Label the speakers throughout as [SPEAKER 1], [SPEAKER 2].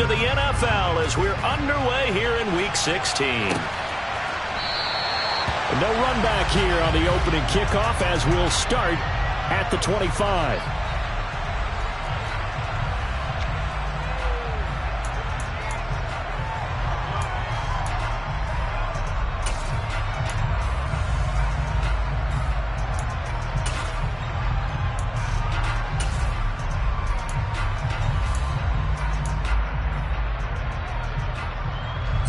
[SPEAKER 1] to the NFL as we're underway here in Week 16.
[SPEAKER 2] No run back here on the opening kickoff as we'll start at the 25.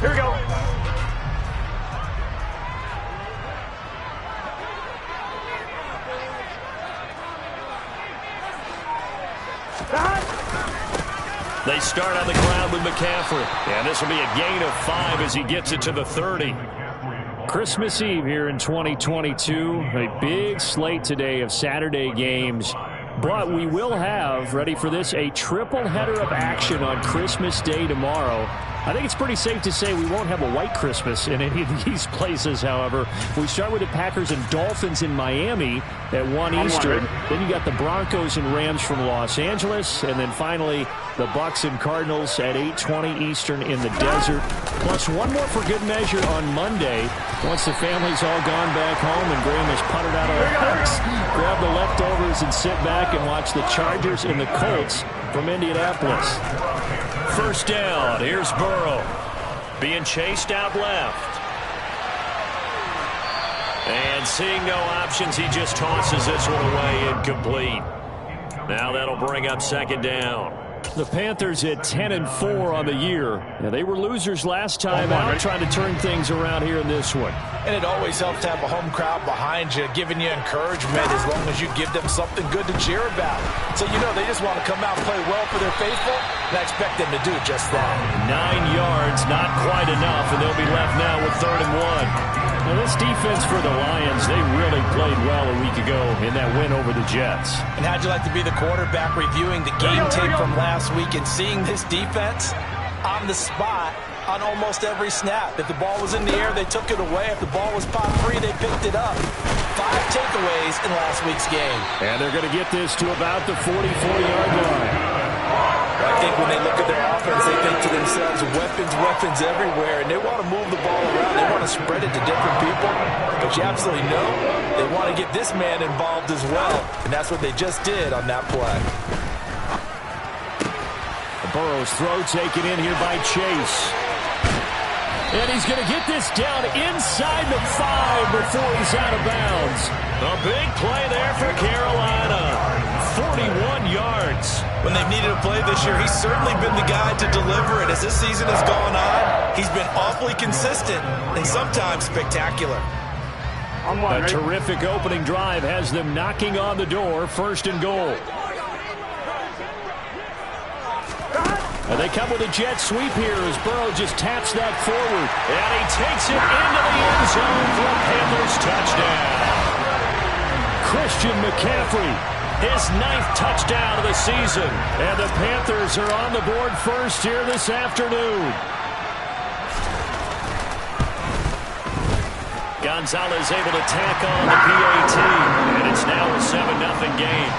[SPEAKER 1] Here we go. They start on the ground with McCaffrey. And this will be a gain of 5 as he gets it to the 30.
[SPEAKER 2] Christmas Eve here in 2022. A big slate today of Saturday games. But we will have, ready for this, a triple header of action on Christmas Day tomorrow. I think it's pretty safe to say we won't have a white Christmas in any of these places, however. We start with the Packers and Dolphins in Miami at 1 Eastern. Then you got the Broncos and Rams from Los Angeles. And then finally, the Bucs and Cardinals at 8:20 Eastern in the desert. Plus one more for good measure on Monday. Once the family's all gone back home and Graham has puttered out of the house, grab the leftovers and sit back and watch the Chargers and the Colts from Indianapolis.
[SPEAKER 1] First down. Here's Burrow. Being chased out left. And seeing no options, he just tosses this one away incomplete. Now that'll bring up second down.
[SPEAKER 2] The Panthers at 10-4 on the year. Now, they were losers last time out, trying to turn things around here in this one.
[SPEAKER 3] And it always helps to have a home crowd behind you, giving you encouragement as long as you give them something good to cheer about. So, you know, they just want to come out and play well for their faithful, and I expect them to do just that.
[SPEAKER 1] 9 yards, not quite enough, and they'll be left now with 3rd and 1.
[SPEAKER 2] Well, this defense for the Lions, they really played well a week ago in that win over the Jets.
[SPEAKER 3] And how'd you like to be the quarterback reviewing the game tape from last week and seeing this defense on the spot on almost every snap? If the ball was in the air, they took it away. If the ball was pop free, they picked it up. 5 takeaways in last week's game.
[SPEAKER 2] And they're going to get this to about the 44-yard line.
[SPEAKER 3] I think when they look at their offense, they think to themselves, weapons, weapons everywhere, and they want to move the ball around. They want to spread it to different people, but you absolutely know they want to get this man involved as well, and that's what they just did on that play.
[SPEAKER 2] Burrow's throw taken in here by Chase. And he's going to get this down inside the 5 before he's out of bounds.
[SPEAKER 1] A big play there for Carolina. 41 yards.
[SPEAKER 3] When they've needed a play this year, he's certainly been the guy to deliver it. As this season has gone on, he's been awfully consistent and sometimes spectacular.
[SPEAKER 2] A terrific opening drive has them knocking on the door, 1st and goal. And they come with a jet sweep here as Burrow just taps that forward.
[SPEAKER 1] And he takes it into the end zone for a Panthers touchdown.
[SPEAKER 2] Christian McCaffrey,
[SPEAKER 1] his 9th touchdown of the season.
[SPEAKER 2] And the Panthers are on the board first here this afternoon.
[SPEAKER 1] Gonzalez able to tack on the PAT. And it's now a 7-0 game.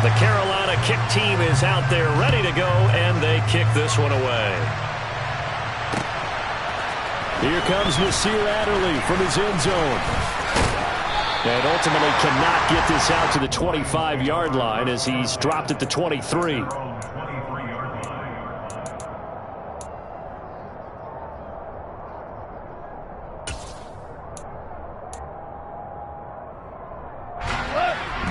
[SPEAKER 1] The Carolina kick team is out there ready to go, and they kick this one away.
[SPEAKER 2] Here comes Nasir Adderley from his end zone. And ultimately cannot get this out to the 25-yard line as he's dropped at the 23.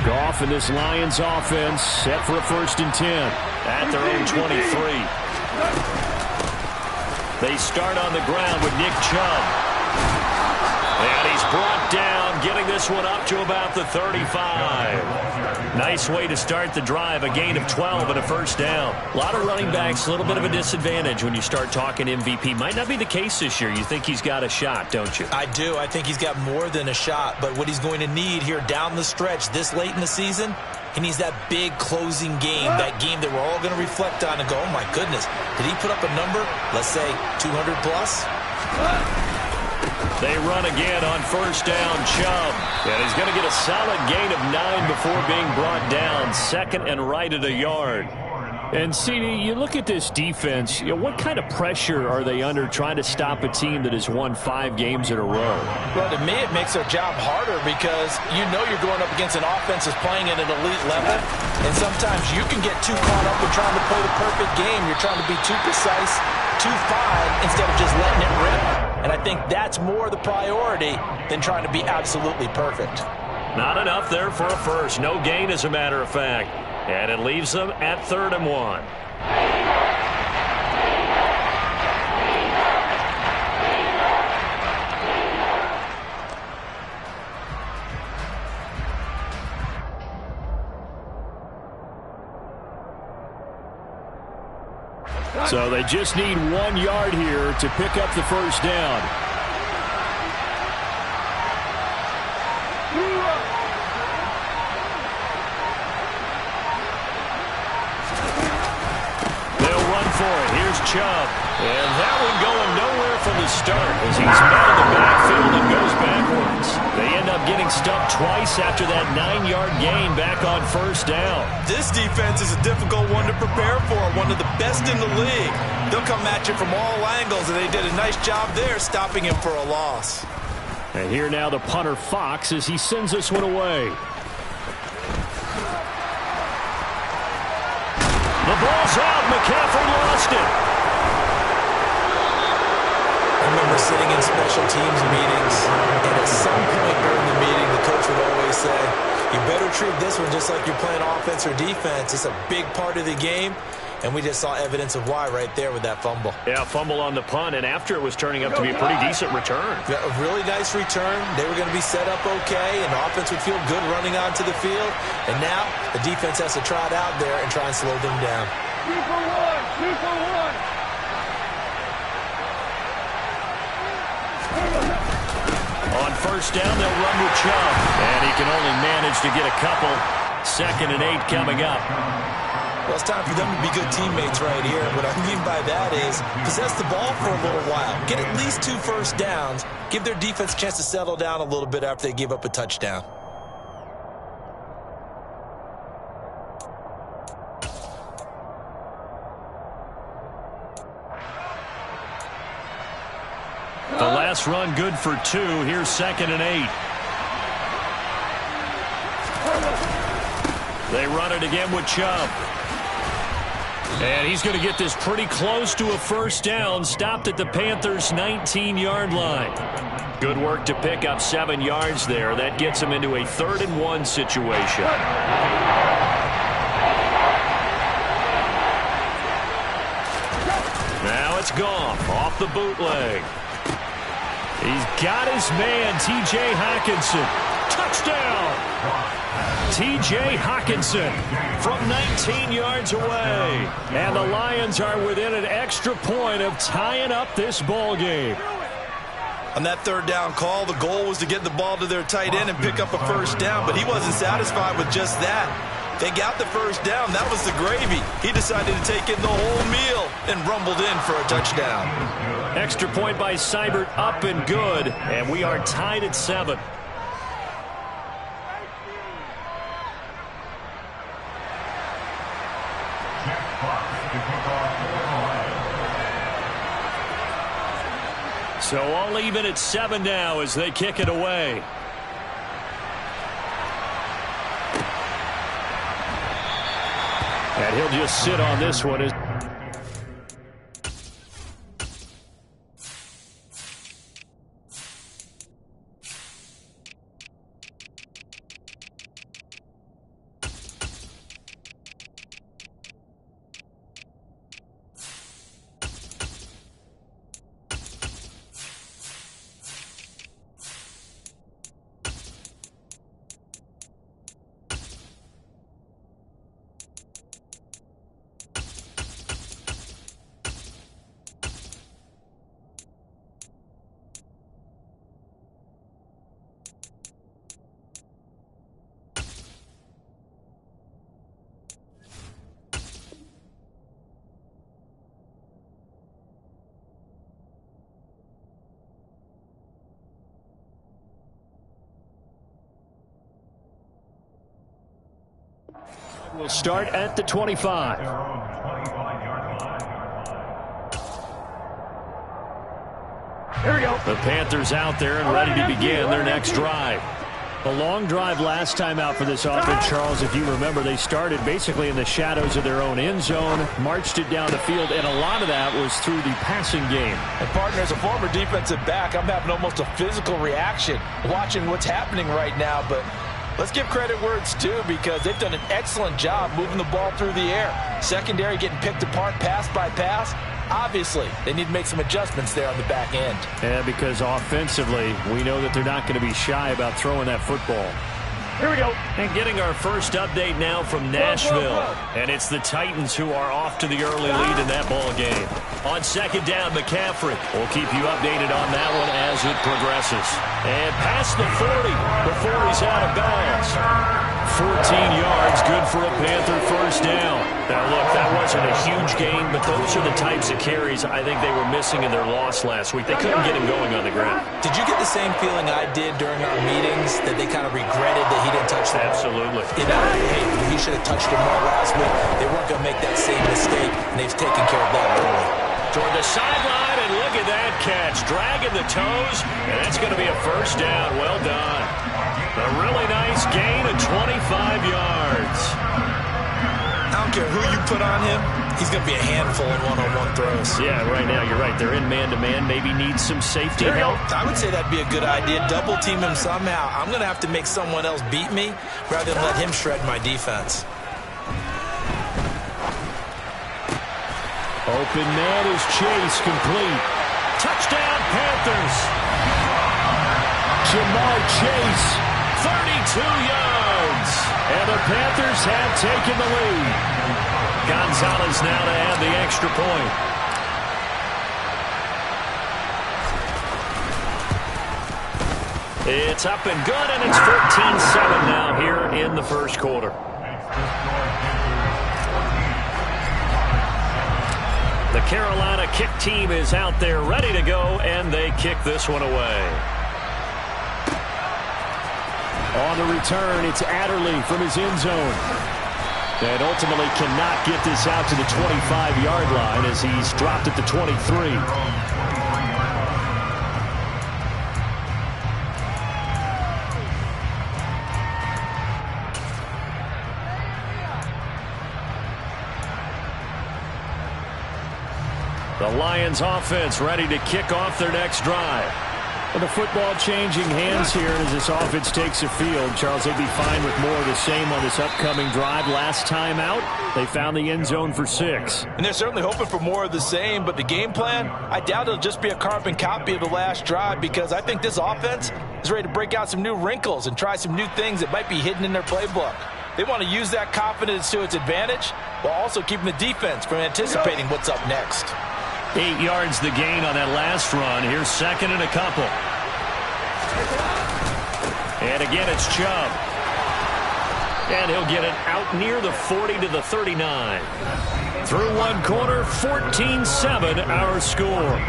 [SPEAKER 2] Goff and this Lions offense set for a 1st and 10
[SPEAKER 1] at their own 23. They start on the ground with Nick Chubb. And he's brought down, getting this one up to about the 35. Nice way to start the drive, a gain of 12 and a 1st down. A lot of running backs, a little bit of a disadvantage when you start talking MVP. Might not be the case this year. You think he's got a shot, don't you?
[SPEAKER 3] I do. I think he's got more than a shot. But what he's going to need here down the stretch this late in the season, he needs that big closing game, that game that we're all going to reflect on and go, oh, my goodness, did he put up a number, let's say 200 plus?
[SPEAKER 1] They run again on first down, Chubb. And he's going to get a solid gain of 9 before being brought down. Second and right at a yard.
[SPEAKER 2] And, CD, you look at this defense, what kind of pressure are they under trying to stop a team that has won 5 games in a row?
[SPEAKER 3] Well, to me, it makes their job harder because you know you're going up against an offense that's playing at an elite level, and sometimes you can get too caught up in trying to play the perfect game. You're trying to be too precise, too fine, instead of just letting it rip. And I think that's more the priority than trying to be absolutely perfect.
[SPEAKER 1] Not enough there for a first. No gain, as a matter of fact. And it leaves them at 3rd and 1.
[SPEAKER 2] So they just need 1 yard here to pick up the first down.
[SPEAKER 1] Chubb. And that one going nowhere from the start as he's met in the backfield and goes backwards. They end up getting stuck twice after that 9-yard gain back on first down.
[SPEAKER 3] This defense is a difficult one to prepare for, one of the best in the league. They'll come at you from all angles, and they did a nice job there stopping him for a loss.
[SPEAKER 2] And here now the punter Fox as he sends this one away.
[SPEAKER 1] The ball's out. McCaffrey lost it.
[SPEAKER 3] I remember sitting in special teams meetings, and at some point during the meeting, the coach would always say, you better treat this one just like you're playing offense or defense. It's a big part of the game, and we just saw evidence of why right there with that fumble.
[SPEAKER 1] Yeah, fumble on the punt, and after it was turning up to be a pretty decent return.
[SPEAKER 3] Yeah, a really nice return. They were going to be set up okay, and the offense would feel good running onto the field. And now the defense has to trot out there and try and slow them down.
[SPEAKER 4] 2 for 1, 2 for 1.
[SPEAKER 1] On first down, they'll run with Chubb. And he can only manage to get a couple. 2nd and 8 coming up.
[SPEAKER 3] Well, it's time for them to be good teammates right here. What I mean by that is possess the ball for a little while. Get at least 2 first downs. Give their defense a chance to settle down a little bit after they give up a touchdown.
[SPEAKER 1] The last run good for 2. Here's 2nd and 8. They run it again with Chubb. And he's going to get this pretty close to a first down. Stopped at the Panthers' 19-yard line. Good work to pick up 7 yards there. That gets him into a 3rd and 1 situation. Now it's gone off the bootleg. He's got his man, T.J. Hockenson. Touchdown! T.J. Hockenson from 19 yards away.
[SPEAKER 2] And the Lions are within an extra point of tying up this ball game.
[SPEAKER 3] On that 3rd down call, the goal was to get the ball to their tight end and pick up a first down, but he wasn't satisfied with just that. They got the first down. That was the gravy. He decided to take in the whole meal and rumbled in for a touchdown.
[SPEAKER 1] Extra point by Seibert, up and good, and we are tied at 7. So all even at 7 now as they kick it away.
[SPEAKER 2] And he'll just sit on this one. We'll start at the 25.
[SPEAKER 4] Here we go.
[SPEAKER 2] The Panthers out there and ready to begin their next drive. A long drive last time out for this offense, Charles. If you remember, they started basically in the shadows of their own end zone, marched it down the field, and a lot of that was through the passing game.
[SPEAKER 3] And, partner, as a former defensive back, I'm having almost a physical reaction watching what's happening right now. But let's give credit where it's due, because they've done an excellent job moving the ball through the air. Secondary getting picked apart pass by pass. Obviously, they need to make some adjustments there on the back end.
[SPEAKER 2] Yeah, because offensively, we know that they're not going to be shy about throwing that football.
[SPEAKER 4] Here we go.
[SPEAKER 1] And getting our first update now from Nashville. And it's the Titans who are off to the early lead in that ball game. On second down, McCaffrey. We'll keep you updated on that one as it progresses. And past the 40 before he's out of bounds. 14 yards, good for a Panther first down. Now, look, that wasn't a huge gain, but those are the types of carries I think they were missing in their loss last week. They couldn't get him going on the ground.
[SPEAKER 3] Did you get the same feeling I did during our meetings, that they kind of regretted that he didn't touch the ball?
[SPEAKER 1] Absolutely.
[SPEAKER 3] You know, hey, he should have touched it more last week. They weren't going to make that same mistake, and they've taken care of that early.
[SPEAKER 1] Toward the sideline, and look at that catch. Dragging the toes, and that's going to be a first down. Well done. A really nice gain of 25 yards.
[SPEAKER 3] I don't care who you put on him. He's going to be a handful in one-on-one throws.
[SPEAKER 2] Yeah, right now, you're right. They're in man-to-man. Maybe needs some safety help.
[SPEAKER 3] I would say that'd be a good idea. Double team him somehow. I'm going to have to make someone else beat me rather than let him shred my defense.
[SPEAKER 2] Open man is Chase, complete.
[SPEAKER 1] Touchdown, Panthers.
[SPEAKER 2] Jamar Chase,
[SPEAKER 1] 32 yards.
[SPEAKER 2] and the Panthers have taken the lead.
[SPEAKER 1] Gonzalez now to add the extra point. It's up and good, and it's 14-7 now here in the first quarter. The Carolina kick team is out there ready to go, and they kick this one away.
[SPEAKER 2] On the return, it's Adderley from his end zone. And ultimately cannot get this out to the 25-yard line as he's dropped at the 23.
[SPEAKER 1] The Lions offense ready to kick off their next drive.
[SPEAKER 2] Well, the football changing hands here as this offense takes the field. Charles, they'd be fine with more of the same on this upcoming drive. Last time out, they found the end zone for 6.
[SPEAKER 3] And they're certainly hoping for more of the same, but the game plan, I doubt it'll just be a carbon copy of the last drive, because I think this offense is ready to break out some new wrinkles and try some new things that might be hidden in their playbook. They want to use that confidence to its advantage while also keeping the defense from anticipating what's up next.
[SPEAKER 1] 8 yards the gain on that last run. Here's second and a couple. And again, it's Chubb. And he'll get it out near the 40 to the 39. Through one quarter, 14-7 our score.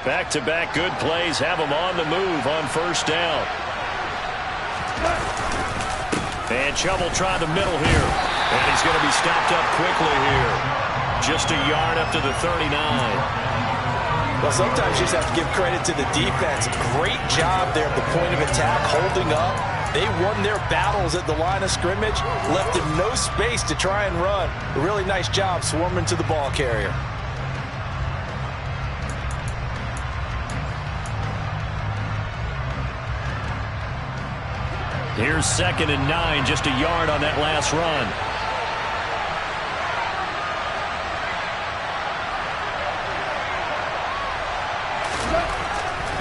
[SPEAKER 1] Back-to-back good plays have them on the move on first down. And Chubb will try the middle here. And he's going to be stopped up quickly here. Just a yard up to the 39.
[SPEAKER 3] Well, sometimes you just have to give credit to the defense. Great job there at the point of attack, holding up. They won their battles at the line of scrimmage, left him no space to try and run. A really nice job swarming to the ball carrier.
[SPEAKER 1] Here's second and 9, just a yard on that last run.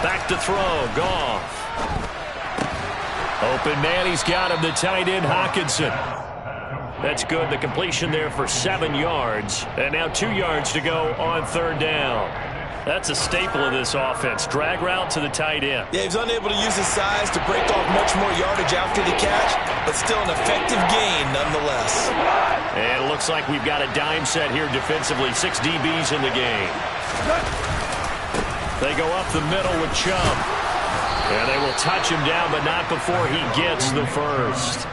[SPEAKER 1] Back to throw, Goff. Open man, he's got him, the tight end, Hockenson. That's good. The completion there for 7 yards. And now 2 yards to go on third down. That's a staple of this offense. Drag route to the tight end.
[SPEAKER 3] Yeah, he's unable to use his size to break off much more yardage after the catch, but still an effective gain nonetheless.
[SPEAKER 1] And it looks like we've got a dime set here defensively. 6 DBs in the game. They go up the middle with Chubb. And they will touch him down, but not before he gets the first.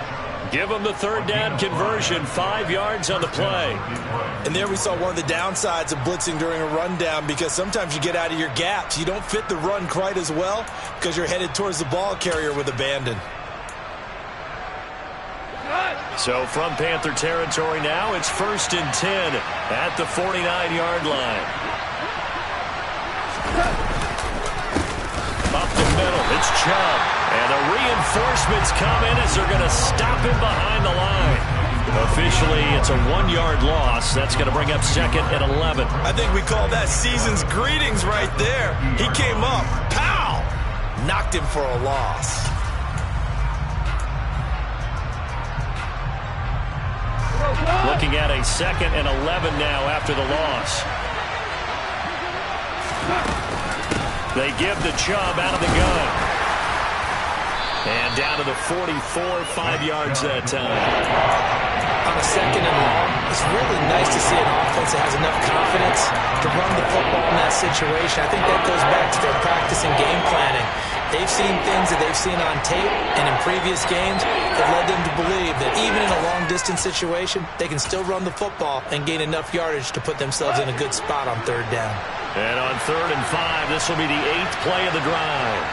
[SPEAKER 1] Give him the third down conversion, 5 yards on the play.
[SPEAKER 3] And there we saw one of the downsides of blitzing during a rundown, because sometimes you get out of your gaps. You don't fit the run quite as well because you're headed towards the ball carrier with abandon.
[SPEAKER 1] So from Panther territory now, it's 1st and 10 at the 49-yard line. Up the middle, it's Chubb. And the reinforcements come in as they're going to stop him behind the line. Officially, it's a 1-yard loss. That's going to bring up 2nd and 11.
[SPEAKER 3] I think we call that season's greetings right there. He came up, pow! Knocked him for a loss.
[SPEAKER 1] Looking at a 2nd and 11 now after the loss. They give the Chubb out of the gun. And down to the 44, 5 yards that time.
[SPEAKER 3] On a 2nd and long, it's really nice to see an offense that has enough confidence to run the football in that situation. I think that goes back to their practice and game planning. They've seen things that they've seen on tape and in previous games that led them to believe that even in a long-distance situation, they can still run the football and gain enough yardage to put themselves in a good spot on third down.
[SPEAKER 1] And on 3rd and 5, this will be the 8th play of the drive.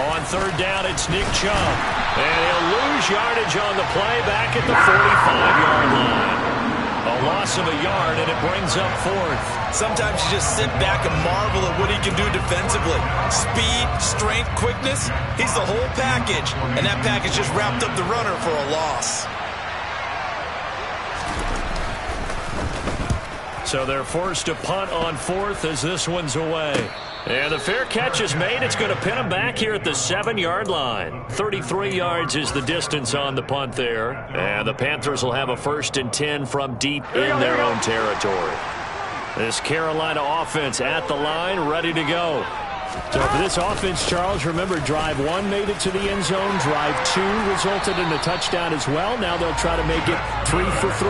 [SPEAKER 1] On third down, it's Nick Chubb. And he'll lose yardage on the play back at the 45-yard line. A loss of a yard, and it brings up 4th.
[SPEAKER 3] Sometimes you just sit back and marvel at what he can do defensively. Speed, strength, quickness, he's the whole package. And that package just wrapped up the runner for a loss.
[SPEAKER 1] So they're forced to punt on 4th as this one's away. And the fair catch is made. It's going to pin them back here at the 7-yard line. 33 yards is the distance on the punt there. And the Panthers will have a 1st and 10 from deep in their own territory. This Carolina offense at the line, ready to go.
[SPEAKER 2] So for this offense, Charles, remember, drive 1 made it to the end zone. Drive 2 resulted in a touchdown as well. Now they'll try to make it 3 for 3.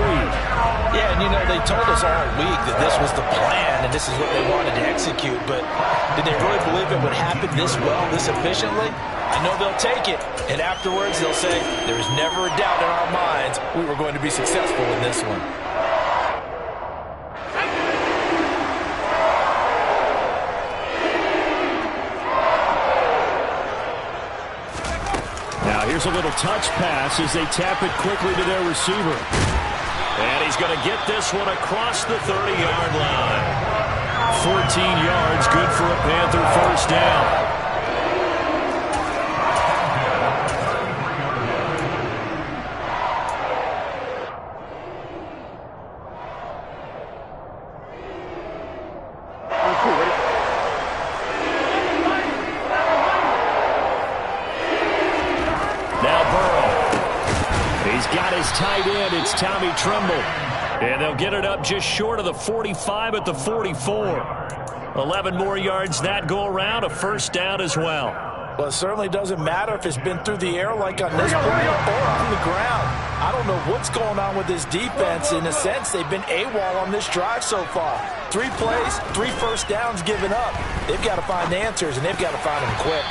[SPEAKER 3] Yeah, and you know, they told us all week that this was the plan and this is what they wanted to execute. But did they really believe it would happen this well, this efficiently? I know they'll take it. And afterwards, they'll say, there was never a doubt in our minds we were going to be successful in this one.
[SPEAKER 2] Here's a little touch pass as they tap it quickly to their receiver.
[SPEAKER 1] And he's going to get this one across the 30-yard line. 14 yards, good for a Panther first down.
[SPEAKER 2] Tight end, it's Tommy Tremble.
[SPEAKER 1] And they'll get it up just short of the 45 at the 44. 11 more yards that go around, a first down as well.
[SPEAKER 3] Well, it certainly doesn't matter if it's been through the air like on this play or on the ground. I don't know what's going on with this defense. In a sense, they've been AWOL on this drive so far. 3 plays, 3 first downs given up. They've got to find answers, and they've got to find them quick.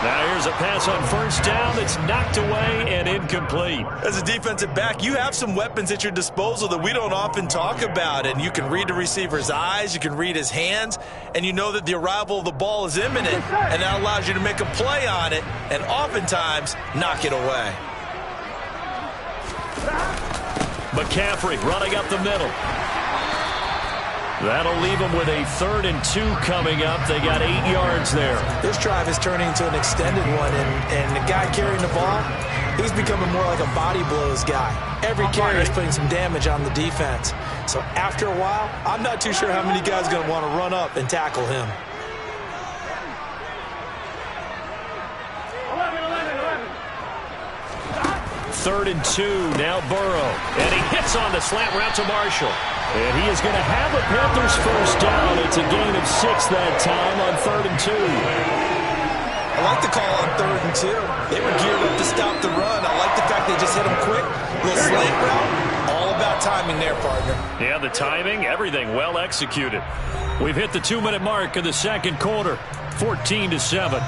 [SPEAKER 1] Now here's a pass on first down that's knocked away and incomplete.
[SPEAKER 3] As a defensive back, you have some weapons at your disposal that we don't often talk about. And you can read the receiver's eyes, you can read his hands, and you know that the arrival of the ball is imminent. And that allows you to make a play on it and oftentimes knock it away.
[SPEAKER 1] McCaffrey running up the middle. That'll leave them with a 3rd and 2 coming up. They got 8 yards there.
[SPEAKER 3] This drive is turning into an extended one, and the guy carrying the ball, he's becoming more like a body blows guy. Every carry is putting some damage on the defense. So after a while, I'm not too sure how many guys are going to want to run up and tackle him.
[SPEAKER 1] 4 3rd and 2. Now Burrow. And he hits on the slant route to Marshall.
[SPEAKER 2] And he is going to have the Panthers first down. It's a gain of 6 that time on 3rd and 2.
[SPEAKER 3] I like the call on 3rd and 2. They were geared up to stop the run. I like the fact they just hit him quick. Little slant route. All about timing there, partner.
[SPEAKER 1] Yeah, the timing, everything well executed. We've hit the 2-minute mark in the second quarter. 14-7.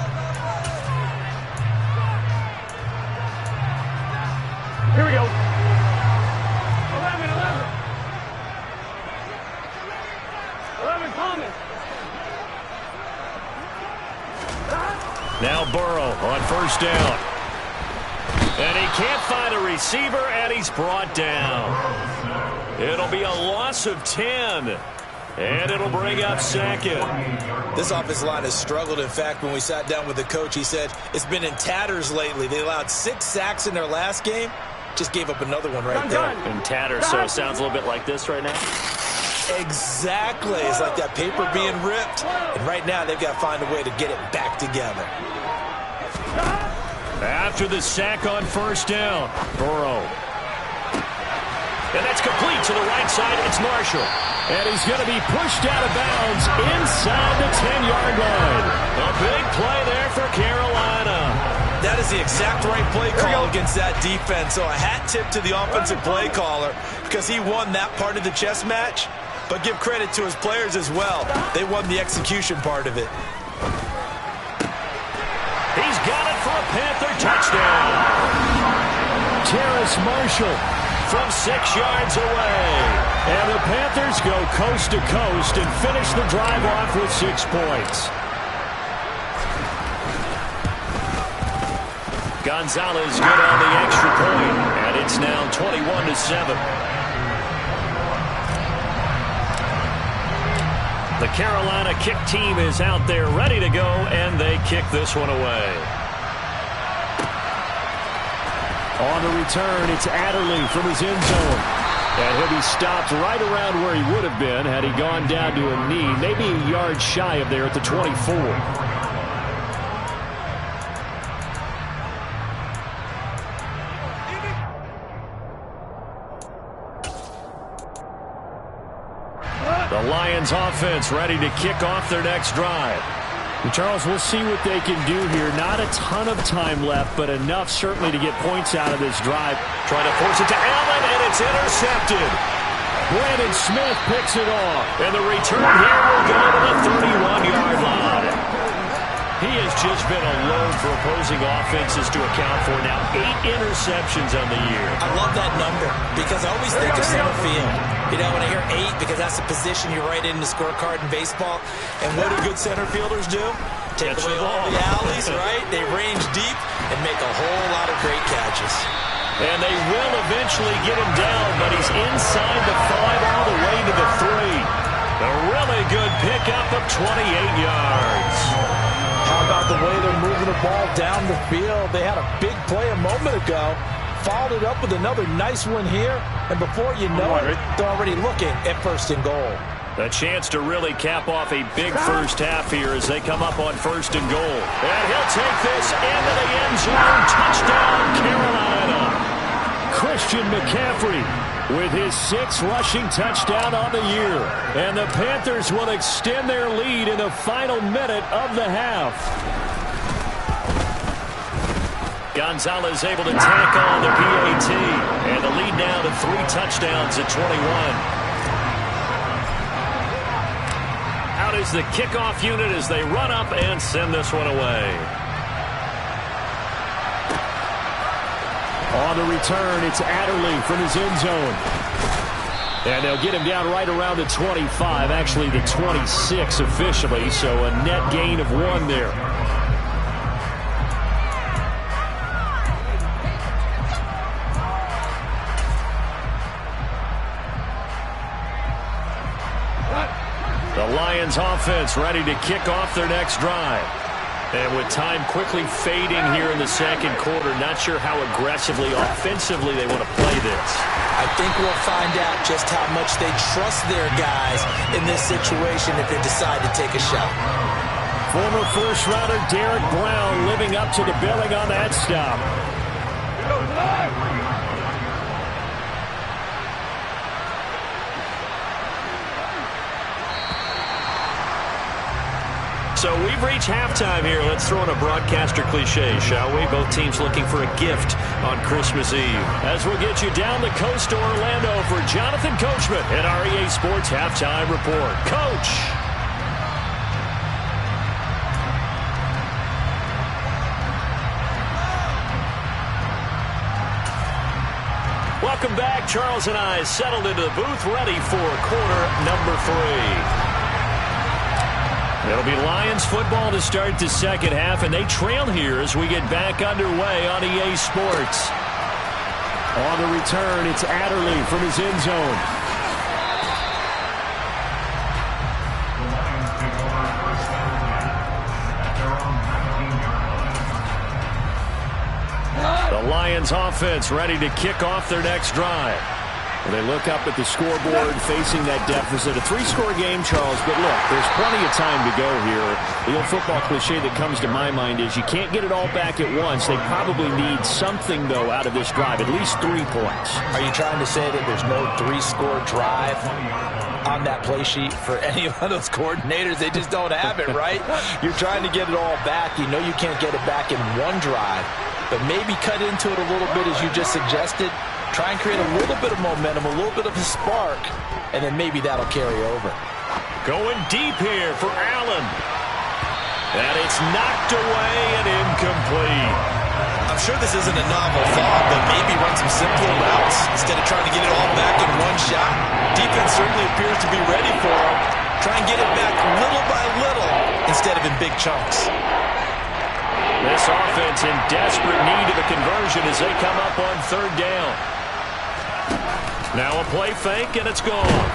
[SPEAKER 4] Here we go. 11. 11 coming.
[SPEAKER 1] Now Burrow on first down. And he can't find a receiver, and he's brought down. It'll be a loss of 10. And it'll bring up second.
[SPEAKER 3] This offensive line has struggled. In fact, when we sat down with the coach, he said it's been in tatters lately. They allowed 6 sacks in their last game. Just gave up another one right there.
[SPEAKER 1] In tatters, so it sounds a little bit like this right now.
[SPEAKER 3] Exactly. It's like that paper being ripped. And right now, they've got to find a way to get it back together.
[SPEAKER 1] After the sack on first down, Burrow. And that's complete to the right side. It's Marshall.
[SPEAKER 2] And he's going to be pushed out of bounds inside the 10-yard line.
[SPEAKER 1] A big play there for Carolina.
[SPEAKER 3] That is the exact right play call against that defense. So a hat tip to the offensive play caller because he won that part of the chess match. But give credit to his players as well. They won the execution part of it.
[SPEAKER 1] He's got it for a Panther touchdown.
[SPEAKER 2] Terrace Marshall
[SPEAKER 1] from 6 yards away.
[SPEAKER 2] And the Panthers go coast to coast and finish the drive off with 6 points.
[SPEAKER 1] Gonzalez good on the extra point, and it's now 21-7. The Carolina kick team is out there ready to go, and they kick this one away.
[SPEAKER 2] On the return, it's Adderley from his end zone. And he'll be stopped right around where he would have been had he gone down to a knee, maybe a yard shy of there at the 24.
[SPEAKER 1] The Lions offense ready to kick off their next drive.
[SPEAKER 2] And Charles, we'll see what they can do here. Not a ton of time left, but enough certainly to get points out of this drive.
[SPEAKER 1] Trying to force it to Allen, and it's intercepted.
[SPEAKER 2] Brandon Smith picks it off.
[SPEAKER 1] And the return here will go to the 31-yard line. He has just been a load for opposing offenses to account for now. 8 interceptions on the year.
[SPEAKER 3] I love that number because I always think of center field. You know, when I hear 8, because that's the position you write in the scorecard in baseball. And what do good center fielders do? Take away all the alleys, right? They range deep and make a whole lot of great catches.
[SPEAKER 1] And they will eventually get him down, but he's inside the 5 all the way to the 3. A really good pickup of 28 yards.
[SPEAKER 3] How about the way they're moving the ball down the field? They had a big play a moment ago. Followed it up with another nice one here. And before you know it, they're already looking at 1st and goal.
[SPEAKER 1] A chance to really cap off a big first half here as they come up on 1st and goal. And he'll take this into the end zone. Touchdown, Carolina.
[SPEAKER 2] Christian McCaffrey with his 6th rushing touchdown on the year. And the Panthers will extend their lead in the final minute of the half.
[SPEAKER 1] Gonzalez able to tack on the PAT. And the lead now to 3 touchdowns at 21. Out is the kickoff unit as they run up and send this one away.
[SPEAKER 2] On the return, it's Adderley from his end zone. And they'll get him down right around the 25, actually the 26 officially, so a net gain of 1 there. The Lions offense ready to kick off their next drive. And with time quickly fading here in the second quarter, not sure how aggressively, offensively they want to play this.
[SPEAKER 3] I think we'll find out just how much they trust their guys in this situation if they decide to take a shot.
[SPEAKER 2] Former first-rounder Derek Brown living up to the billing on that stop.
[SPEAKER 1] So we've reached halftime here. Let's throw in a broadcaster cliche, shall we? Both teams looking for a gift on Christmas Eve. As we'll get you down the coast to Orlando for Jonathan Coachman at our EA Sports Halftime Report. Coach! Welcome back. Charles and I settled into the booth, ready for quarter number 3. It'll be Lions football to start the second half, and they trail here as we get back underway on EA Sports.
[SPEAKER 2] On the return, it's Adderley from his end zone. The Lions offense ready to kick off their next drive. They look up at the scoreboard facing that deficit. A 3-score game, Charles, but look, there's plenty of time to go here. The old football cliche that comes to my mind is you can't get it all back at once. They probably need something, though, out of this drive, at least 3 points.
[SPEAKER 3] Are you trying to say that there's no 3-score drive on that play sheet for any of those coordinators? They just don't have it, right? You're trying to get it all back. You know you can't get it back in one drive, but maybe cut into it a little bit as you just suggested. Try and create a little bit of momentum, a little bit of a spark, and then maybe that'll carry over.
[SPEAKER 1] Going deep here for Allen. And it's knocked away and incomplete.
[SPEAKER 3] I'm sure this isn't a novel thought, but maybe run some simpler routes instead of trying to get it all back in one shot. Defense certainly appears to be ready for him. Try and get it back little by little instead of in big chunks.
[SPEAKER 1] This offense in desperate need of a conversion as they come up on 3rd down. Now a play fake, and it's gone.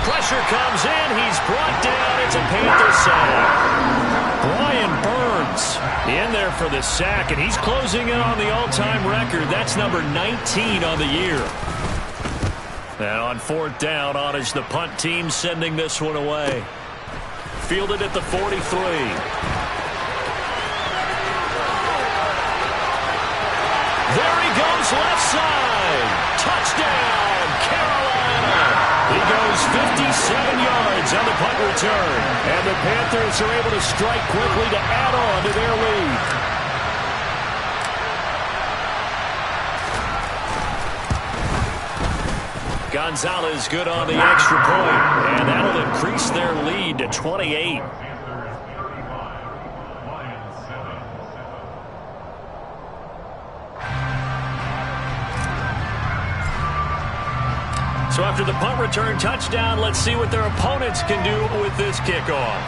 [SPEAKER 1] Pressure comes in. He's brought down. It's a Panther sack. Brian Burns in there for the sack, and he's closing in on the all-time record. That's number 19 on the year. And on 4th down, on is the punt team sending this one away. Fielded at the 43. There he goes, left side. Touchdown, Carolina. He goes 57 yards on the punt return. And the Panthers are able to strike quickly to add on to their lead. Gonzalez good on the extra point, and that'll increase their lead to 28. So after the punt return touchdown, let's see what their opponents can do with this kickoff.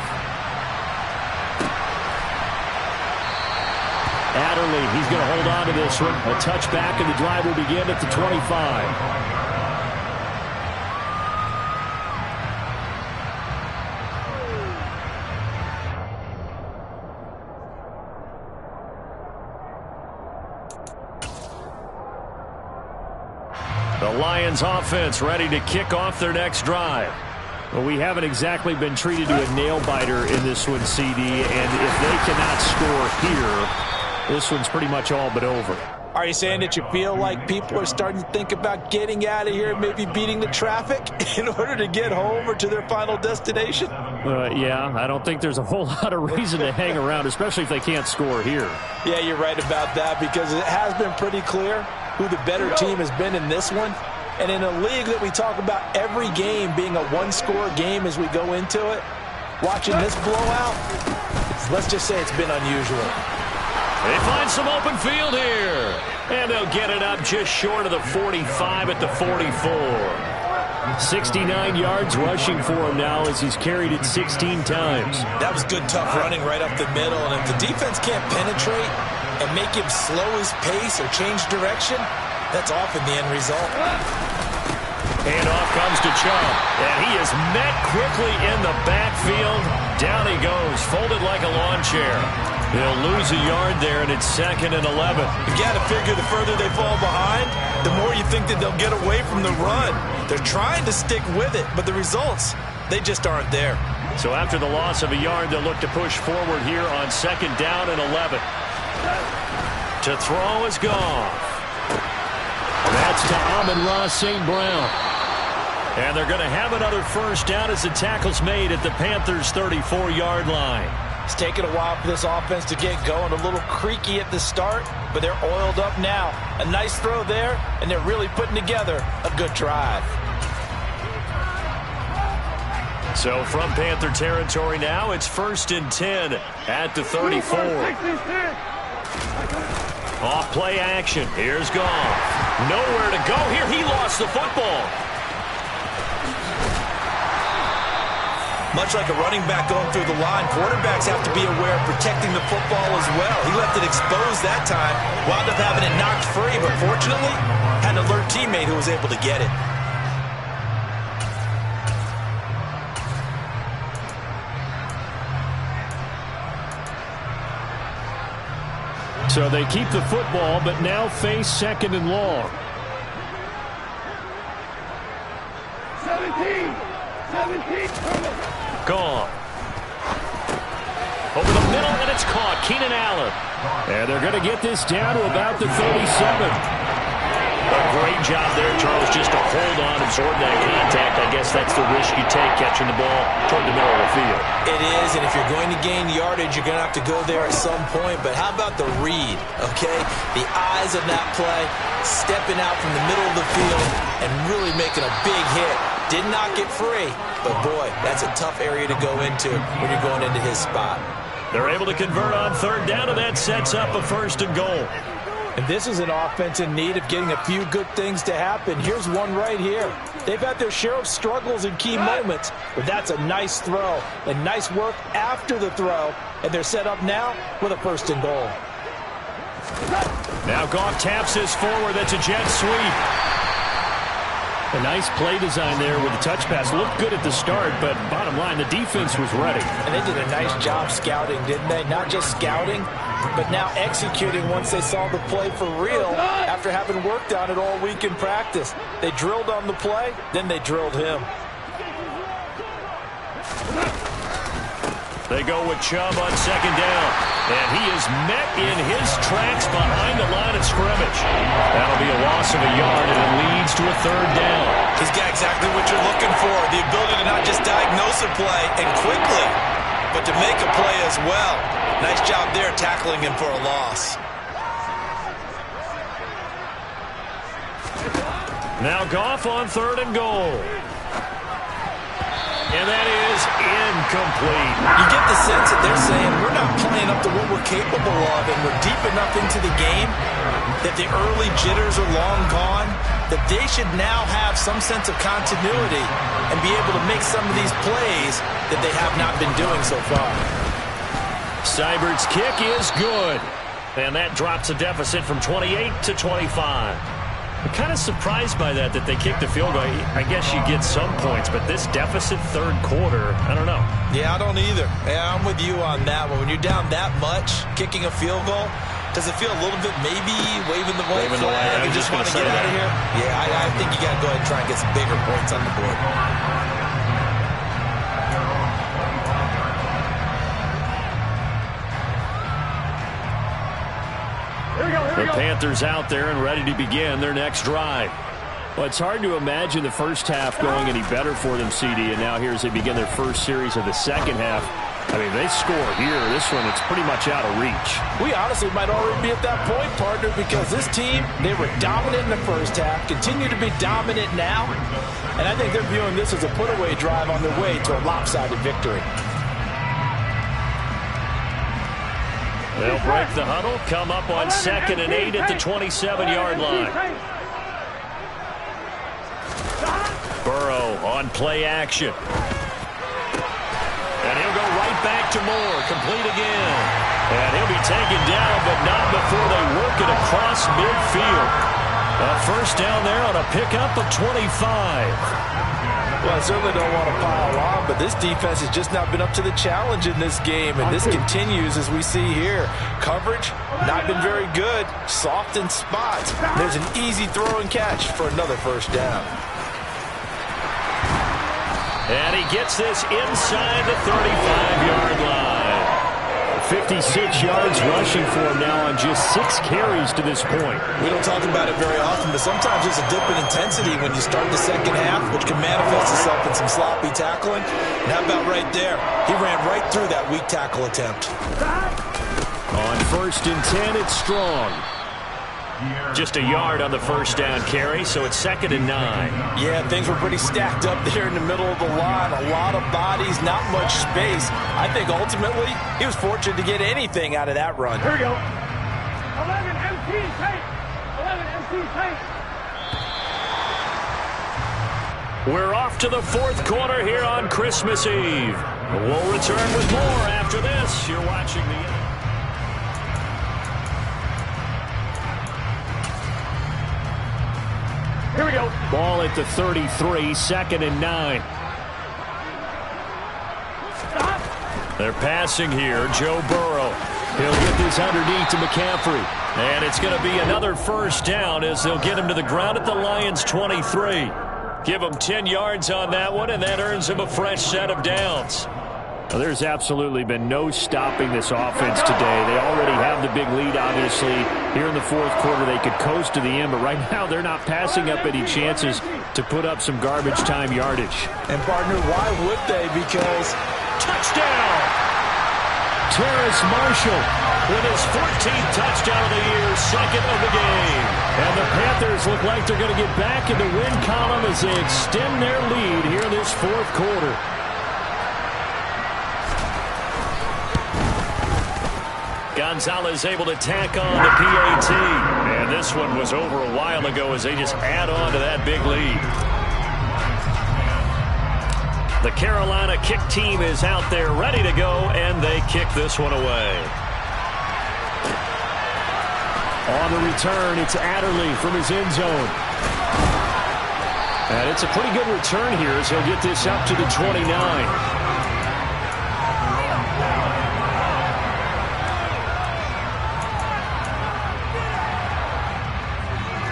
[SPEAKER 2] Adderley, he's going to hold on to this one. A touchback, and the drive will begin at the 25.
[SPEAKER 1] The Lions offense ready to kick off their next drive.
[SPEAKER 2] Well, we haven't exactly been treated to a nail-biter in this one, CD, and if they cannot score here, this one's pretty much all but over.
[SPEAKER 3] Are you saying that you feel like people are starting to think about getting out of here, maybe beating the traffic in order to get home or to their final destination?
[SPEAKER 2] Yeah, I don't think there's a whole lot of reason to hang around, especially if they can't score here.
[SPEAKER 3] Yeah, you're right about that, because it has been pretty clear who the better team has been in this one. And in a league that we talk about every game being a one-score game as we go into it, watching this blowout, let's just say it's been unusual.
[SPEAKER 1] They find some open field here. And they'll get it up just short of the 45 at the 44.
[SPEAKER 2] 69 yards rushing for him now as he's carried it 16 times.
[SPEAKER 3] That was good, tough running right up the middle. And if the defense can't penetrate and make him slow his pace or change direction, that's often the end result.
[SPEAKER 1] And off comes to Chubb. And he is met quickly in the backfield. Down he goes, folded like a lawn chair. They'll lose a yard there, and it's 2nd and 11.
[SPEAKER 3] You got to figure the further they fall behind, the more you think that they'll get away from the run. They're trying to stick with it, but the results, they just aren't there.
[SPEAKER 1] So after the loss of a yard, they'll look to push forward here on 2nd down and 11. To throw is gone.
[SPEAKER 2] That's to Amon-Ra St. Brown.
[SPEAKER 1] And they're going to have another first down as the tackle's made at the Panthers' 34-yard line.
[SPEAKER 3] It's taken a while for this offense to get going. A little creaky at the start, but they're oiled up now. A nice throw there, and they're really putting together a good drive.
[SPEAKER 1] So from Panther territory now, it's 1st and 10 at the 34. Off play action. Here's Goff. Nowhere to go here. He lost the football.
[SPEAKER 3] Much like a running back going through the line, quarterbacks have to be aware of protecting the football as well. He left it exposed that time, wound up having it knocked free, but fortunately, had an alert teammate who was able to get it.
[SPEAKER 2] So they keep the football, but now face 2nd and long.
[SPEAKER 4] 17.
[SPEAKER 1] Gone. Over the middle, and it's caught. Keenan Allen.
[SPEAKER 2] And they're going to get this down to about the 37.
[SPEAKER 1] A great job there, Charles, just to hold on, absorb that contact. I guess that's the risk you take, catching the ball toward the middle of the field.
[SPEAKER 3] It is, and if you're going to gain yardage, you're going to have to go there at some point. But how about the read, okay? The eyes of that play, stepping out from the middle of the field and really making a big hit. Did not get free, but boy, that's a tough area to go into when you're going into his spot.
[SPEAKER 1] They're able to convert on 3rd down, and that sets up a 1st and goal.
[SPEAKER 3] And this is an offense in need of getting a few good things to happen. Here's one right here. They've had their share of struggles in key moments, but that's a nice throw and nice work after the throw. And they're set up now with a 1st and goal.
[SPEAKER 1] Now Goff taps this forward. That's a jet sweep.
[SPEAKER 2] A nice play design there with the touch pass. Looked good at the start, but bottom line, the defense was ready.
[SPEAKER 3] And they did a nice job scouting, didn't they? Not just scouting, but now executing once they saw the play for real after having worked on it all week in practice. They drilled on the play, then they drilled him.
[SPEAKER 1] They go with Chubb on 2nd down. And he is met in his tracks behind the line of scrimmage. That'll be a loss of a yard, and it leads to a 3rd down.
[SPEAKER 3] He's got exactly what you're looking for, the ability to not just diagnose a play and quickly, but to make a play as well. Nice job there tackling him for a loss.
[SPEAKER 1] Now Goff on 3rd and goal. And that is incomplete.
[SPEAKER 3] You get the sense that they're saying we're not playing up to what we're capable of, and we're deep enough into the game that the early jitters are long gone, that they should now have some sense of continuity and be able to make some of these plays that they have not been doing so far.
[SPEAKER 1] Seibert's kick is good. And that drops a deficit from 28 to 25. I'm kind of surprised by that they kicked the field goal. I guess you get some points, but this deficit 3rd quarter, I don't know.
[SPEAKER 3] Yeah, I don't either. Yeah, I'm with you on that one. When you're down that much, kicking a field goal, does it feel a little bit maybe waving the white flag and just want to get out of here? Yeah, I think you got to go ahead and try and get some bigger points on the board.
[SPEAKER 1] The Panthers out there and ready to begin their next drive.
[SPEAKER 2] Well, it's hard to imagine the first half going any better for them, CD, and now here as they begin their first series of the second half. I mean, they score here. This one, it's pretty much out of reach.
[SPEAKER 3] We honestly might already be at that point, partner, because this team, they were dominant in the first half, continue to be dominant now, and I think they're viewing this as a put-away drive on their way to a lopsided victory.
[SPEAKER 1] They'll break the huddle, come up on 2nd and 8 at the 27-yard line. Burrow on play action. And he'll go right back to Moore, complete again. And he'll be taken down, but not before they work it across midfield. A 1st down there on a pickup of 25.
[SPEAKER 3] Well, I certainly don't want to pile on, but this defense has just not been up to the challenge in this game, and this continues as we see here. Coverage, not been very good, soft in spots. There's an easy throw and catch for another 1st down.
[SPEAKER 1] And he gets this inside the 35-yard line.
[SPEAKER 2] 56 yards rushing for him now on just 6 carries to this point.
[SPEAKER 3] We don't talk about it very often, but sometimes there's a dip in intensity when you start the second half, which can manifest itself in some sloppy tackling. And how about right there? He ran right through that weak tackle attempt.
[SPEAKER 2] On 1st and 10, it's Strong.
[SPEAKER 1] Just a yard on the first down carry, so it's 2nd and 9.
[SPEAKER 3] Yeah, things were pretty stacked up there in the middle of the line. A lot of bodies, not much space. I think ultimately he was fortunate to get anything out of that run.
[SPEAKER 4] Here we go. 11 MT tape. 11 MT tape.
[SPEAKER 1] We're off to the 4th quarter here on Christmas Eve. We'll return with more after this. You're watching the...
[SPEAKER 4] Here we go.
[SPEAKER 2] Ball at the 33, 2nd and 9.
[SPEAKER 4] Stop.
[SPEAKER 1] They're passing here. Joe Burrow. He'll get this underneath to McCaffrey. And it's going to be another first down as they'll get him to the ground at the Lions' 23. Give him 10 yards on that one, and that earns him a fresh set of downs.
[SPEAKER 2] Well, there's absolutely been no stopping this offense today. They already have the big lead, obviously. Here in the 4th quarter, they could coast to the end, but right now they're not passing up any chances to put up some garbage time yardage.
[SPEAKER 3] And, partner, why would they? Because...
[SPEAKER 1] Touchdown!
[SPEAKER 2] Terrace Marshall
[SPEAKER 1] With his 14th touchdown of the year, 2nd of the game.
[SPEAKER 2] And the Panthers look like they're going to get back in the win column as they extend their lead here in this 4th quarter.
[SPEAKER 1] Gonzalez able to tack on the PAT. And this one was over a while ago as they just add on to that big lead. The Carolina kick team is out there ready to go, and they kick this one away.
[SPEAKER 2] On the return, it's Adderley from his end zone. And it's a pretty good return here as he'll get this up to the 29.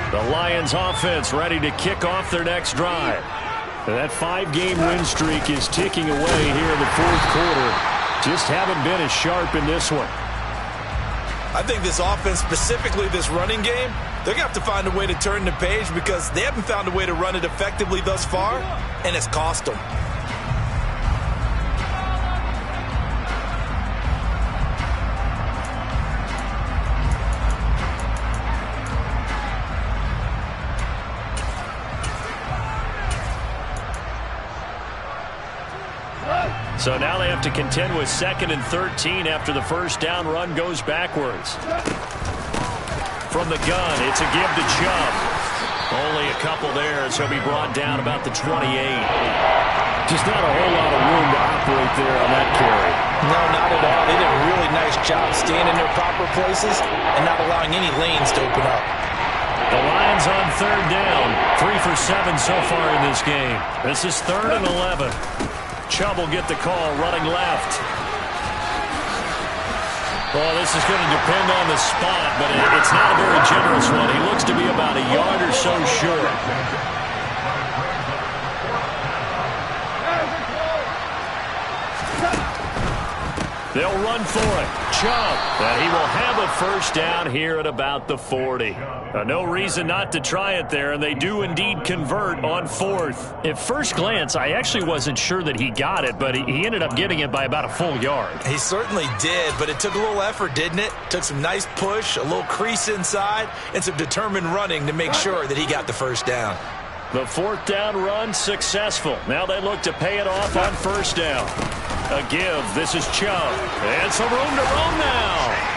[SPEAKER 1] The Lions offense ready to kick off their next drive.
[SPEAKER 2] That 5-game win streak is ticking away here in the 4th quarter. Just haven't been as sharp in this one.
[SPEAKER 3] I think this offense, specifically this running game, they're going to have to find a way to turn the page because they haven't found a way to run it effectively thus far, and it's cost them.
[SPEAKER 1] So now they have to contend with 2nd and 13 after the first down run goes backwards. From the gun, it's a give to Chubb. Only a couple there, so he'll be brought down about the 28.
[SPEAKER 2] Just not a whole lot of room to operate there on that carry.
[SPEAKER 3] No, not at all. They did a really nice job staying in their proper places and not allowing any lanes to open up.
[SPEAKER 1] The Lions on 3rd down. 3 for 7 so far in this game. This is 3rd and 11. Chubb will get the call running left. Well, this is going to depend on the spot, but it's not a very generous one. He looks to be about a yard or so short. They'll run for it. Chubb. And he will have a first down here at about the 40. No reason not to try it there, and they do indeed convert on 4th.
[SPEAKER 2] At first glance, I actually wasn't sure that he got it, but he ended up getting it by about a full yard.
[SPEAKER 3] He certainly did, but it took a little effort, didn't it? Took some nice push, a little crease inside, and some determined running to make sure that he got the first down.
[SPEAKER 1] The 4th down run successful. Now they look to pay it off on 1st down. A give. This is Chubb. And some room to roam now.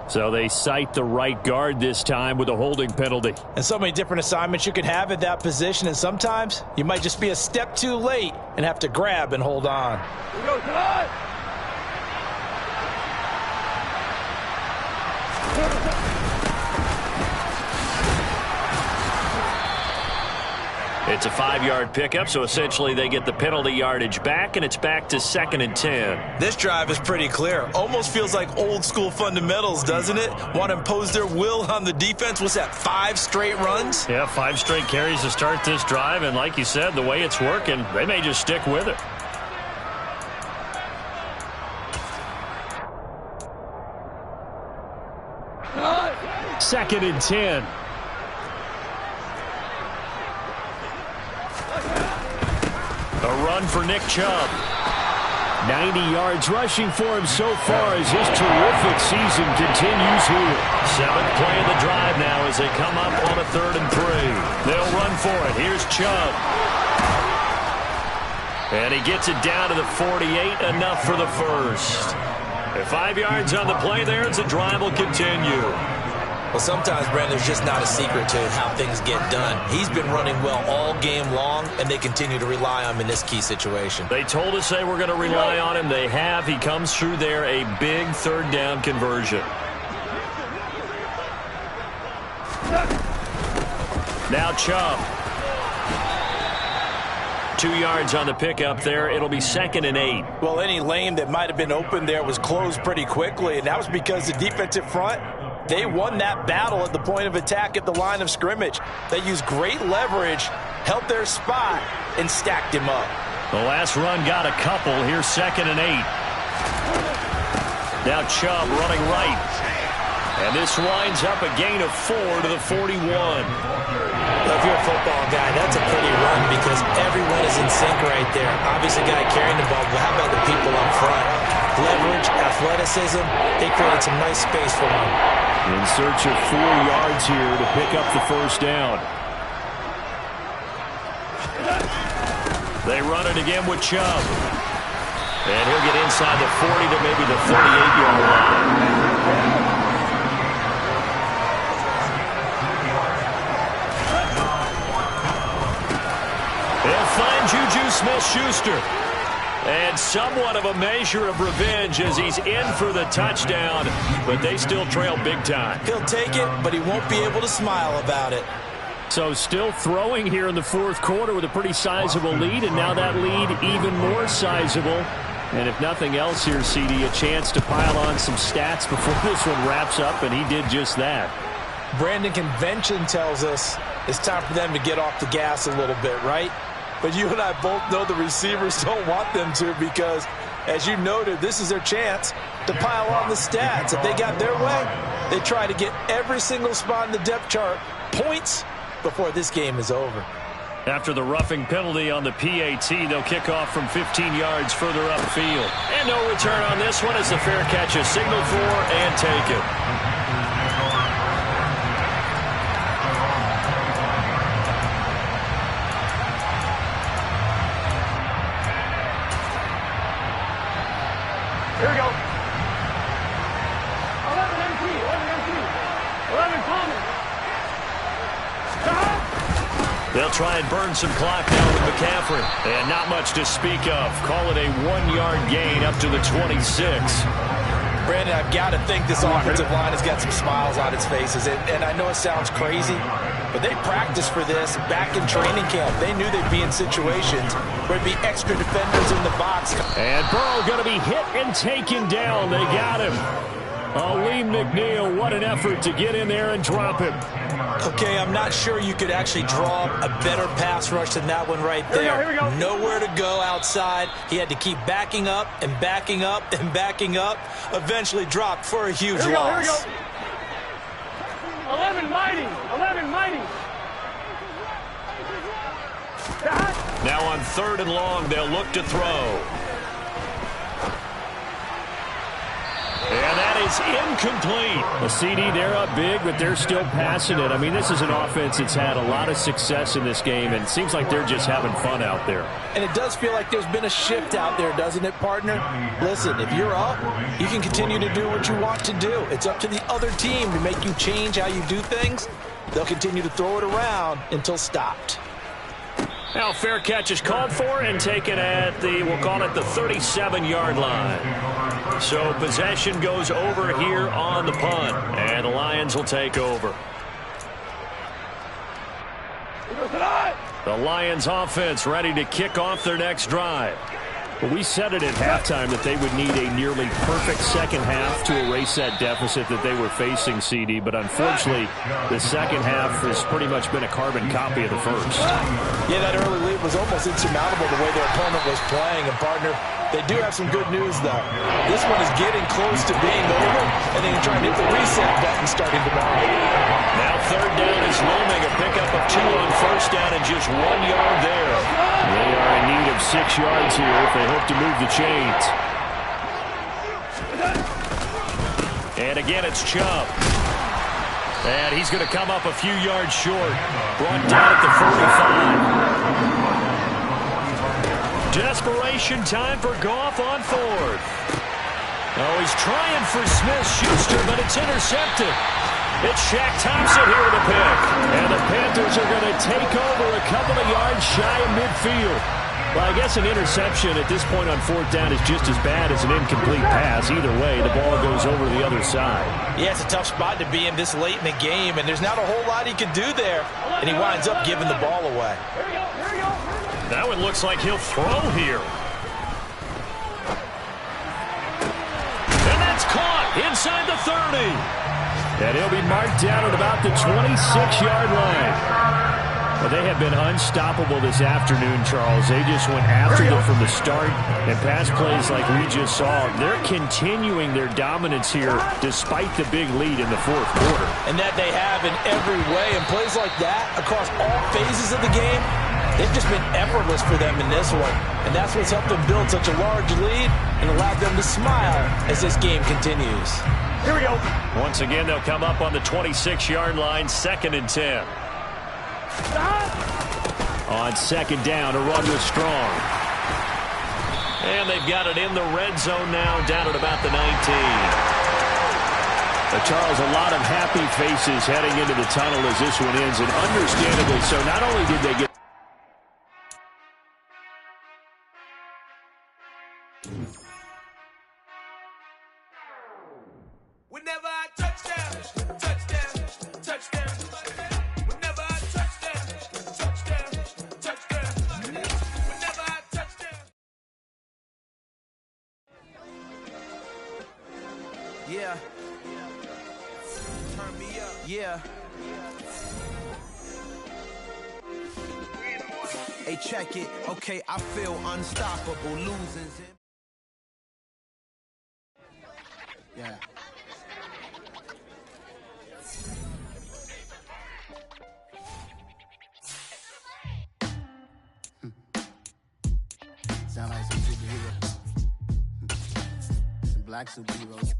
[SPEAKER 2] So they cite the right guard this time with a holding penalty.
[SPEAKER 3] And so many different assignments you could have at that position, and sometimes you might just be a step too late and have to grab and hold on.
[SPEAKER 4] Here we go, Todd.
[SPEAKER 1] It's a 5-yard pickup, so essentially they get the penalty yardage back, and it's back to 2nd and 10.
[SPEAKER 3] This drive is pretty clear. Almost feels like old school fundamentals, doesn't it? Want to impose their will on the defense. What's that, 5 straight runs?
[SPEAKER 2] Yeah, 5 straight carries to start this drive, and like you said, the way it's working, they may just stick with it. Second and 10. A run for Nick Chubb. 90 yards rushing for him so far as his terrific season continues here.
[SPEAKER 1] 7th play of the drive now as they come up on a 3rd and 3. They'll run for it. Here's Chubb. And he gets it down to the 48, enough for the first. At 5 yards on the play there as the drive will continue.
[SPEAKER 3] Well, sometimes, Brandon, there's just not a secret to how things get done. He's been running well all game long, and they continue to rely on him in this key situation.
[SPEAKER 1] They told us they were going to rely on him. They have. He comes through there, a big 3rd down conversion. Now Chubb. 2 yards on the pickup there. It'll be 2nd and 8.
[SPEAKER 3] Well, any lane that might have been open there was closed pretty quickly, and that was because the defensive front, they won that battle at the point of attack at the line of scrimmage. They used great leverage, held their spot, and stacked him up.
[SPEAKER 1] The last run got a couple. Here's 2nd and 8. Now Chubb running right. And this winds up a gain of 4 to the 41.
[SPEAKER 3] Well, if you're a football guy, that's a pretty run because everyone is in sync right there. Obviously, the guy carrying the ball, but how about the people up front? Leverage, athleticism, they created some nice space for him.
[SPEAKER 2] In search of 4 yards here to pick up the first down.
[SPEAKER 1] They run it again with Chubb. And he'll get inside the 40 to maybe the 38-yard line. They'll find Juju Smith-Schuster. And somewhat of a measure of revenge as he's in for the touchdown, but they still trail big time.
[SPEAKER 3] He'll take it, but he won't be able to smile about it.
[SPEAKER 2] So still throwing here in the 4th quarter with a pretty sizable lead, and now that lead even more sizable. And if nothing else here, CD, a chance to pile on some stats before this one wraps up, and he did just that.
[SPEAKER 3] Brandon, convention tells us it's time for them to get off the gas a little bit, right? But you and I both know the receivers don't want them to because, as you noted, this is their chance to pile on the stats. If they got their way, they try to get every single spot in the depth chart points before this game is over.
[SPEAKER 1] After the roughing penalty on the PAT, they'll kick off from 15 yards further upfield. And no return on this one as the fair catch is signaled for and taken.
[SPEAKER 4] Here we go. 11 MT, 11 MT, 11 Thomas.
[SPEAKER 1] They'll try and burn some clock now with McCaffrey. And not much to speak of. Call it a 1-yard gain up to the 26.
[SPEAKER 3] Brandon, I've got to think this offensive line has got some smiles on its faces. And I know it sounds crazy, but they practiced for this back in training camp. They knew they'd be in situations where there'd be extra defenders in the box.
[SPEAKER 2] And Burrow going to be hit and taken down. They got him. Lee McNeil, what an effort to get in there and drop him.
[SPEAKER 3] Okay, I'm not sure you could actually draw a better pass rush than that one right there.
[SPEAKER 4] Here we go.
[SPEAKER 3] Nowhere to go outside. He had to keep backing up and backing up and backing up. Eventually dropped for a huge loss.
[SPEAKER 4] Here we go. 11 mighty, 11 mighty.
[SPEAKER 1] Now on 3rd and long, they'll look to throw. And that is incomplete.
[SPEAKER 2] A CD, they're up big, but they're still passing it. I mean, this is an offense that's had a lot of success in this game, and it seems like they're just having fun out there.
[SPEAKER 3] And it does feel like there's been a shift out there, doesn't it, partner? Listen, if you're up, you can continue to do what you want to do. It's up to the other team to make you change how you do things. They'll continue to throw it around until stopped.
[SPEAKER 1] Now fair catch is called for and taken at the, we'll call it the 37-yard line. So possession goes over here on the punt, and the Lions will take over.
[SPEAKER 4] He goes tonight.
[SPEAKER 1] The Lions offense ready to kick off their next drive.
[SPEAKER 2] Well, we said it at halftime that they would need a nearly perfect second half to erase that deficit that they were facing, CD. But unfortunately, the second half has pretty much been a carbon copy of the first.
[SPEAKER 3] Yeah, that early lead was almost insurmountable the way their opponent was playing. And, partner, they do have some good news, though. This one is getting close to being over, and they can try and hit the reset button starting tomorrow.
[SPEAKER 1] Now third down is looming. A pickup of 2 on first down and just 1 yard there.
[SPEAKER 2] They are in need of 6 yards here if they hope to move the chains.
[SPEAKER 1] And again, it's Chubb. And he's going to come up a few yards short. Brought down at the 45. Desperation time for Goff on fourth. Oh, he's trying for Smith-Schuster, but it's intercepted. It's Shaq Thompson here with a pick. And the Panthers are going to take over a couple of yards shy of midfield. Well, I guess an interception at this point on fourth down is just as bad as an incomplete pass. Either way, the ball goes over the other side.
[SPEAKER 3] Yeah, it's a tough spot to be in this late in the game, and there's not a whole lot he can do there. And he winds up giving the ball away.
[SPEAKER 1] That one looks like he'll throw here. And that's caught inside the 30.
[SPEAKER 2] And he'll be marked down at about the 26-yard line. Well, they have been unstoppable this afternoon, Charles. They just went after them from the start, and pass plays like we just saw. They're continuing their dominance here despite the big lead in the fourth quarter.
[SPEAKER 3] And that they have in every way. And plays like that across all phases of the game, they've just been effortless for them in this one. And that's what's helped them build such a large lead and allowed them to smile as this game continues.
[SPEAKER 4] Here we go.
[SPEAKER 1] Once again, they'll come up on the 26-yard line, 2nd and 10.
[SPEAKER 2] On second down, a run was strong.
[SPEAKER 1] And they've got it in the red zone now, down at about the 19.
[SPEAKER 2] Charles, a lot of happy faces heading into the tunnel as this one ends, and understandably so. Not only did they get
[SPEAKER 5] whenever I touchdown, touchdown, touchdown. Whenever I touchdown, touchdown, touchdown. Whenever I touchdown. Yeah. Turn me up. Yeah. Hey, check it. Okay, I feel unstoppable. Losing's in. Yeah. Sound like some superheroes. Some black superheroes.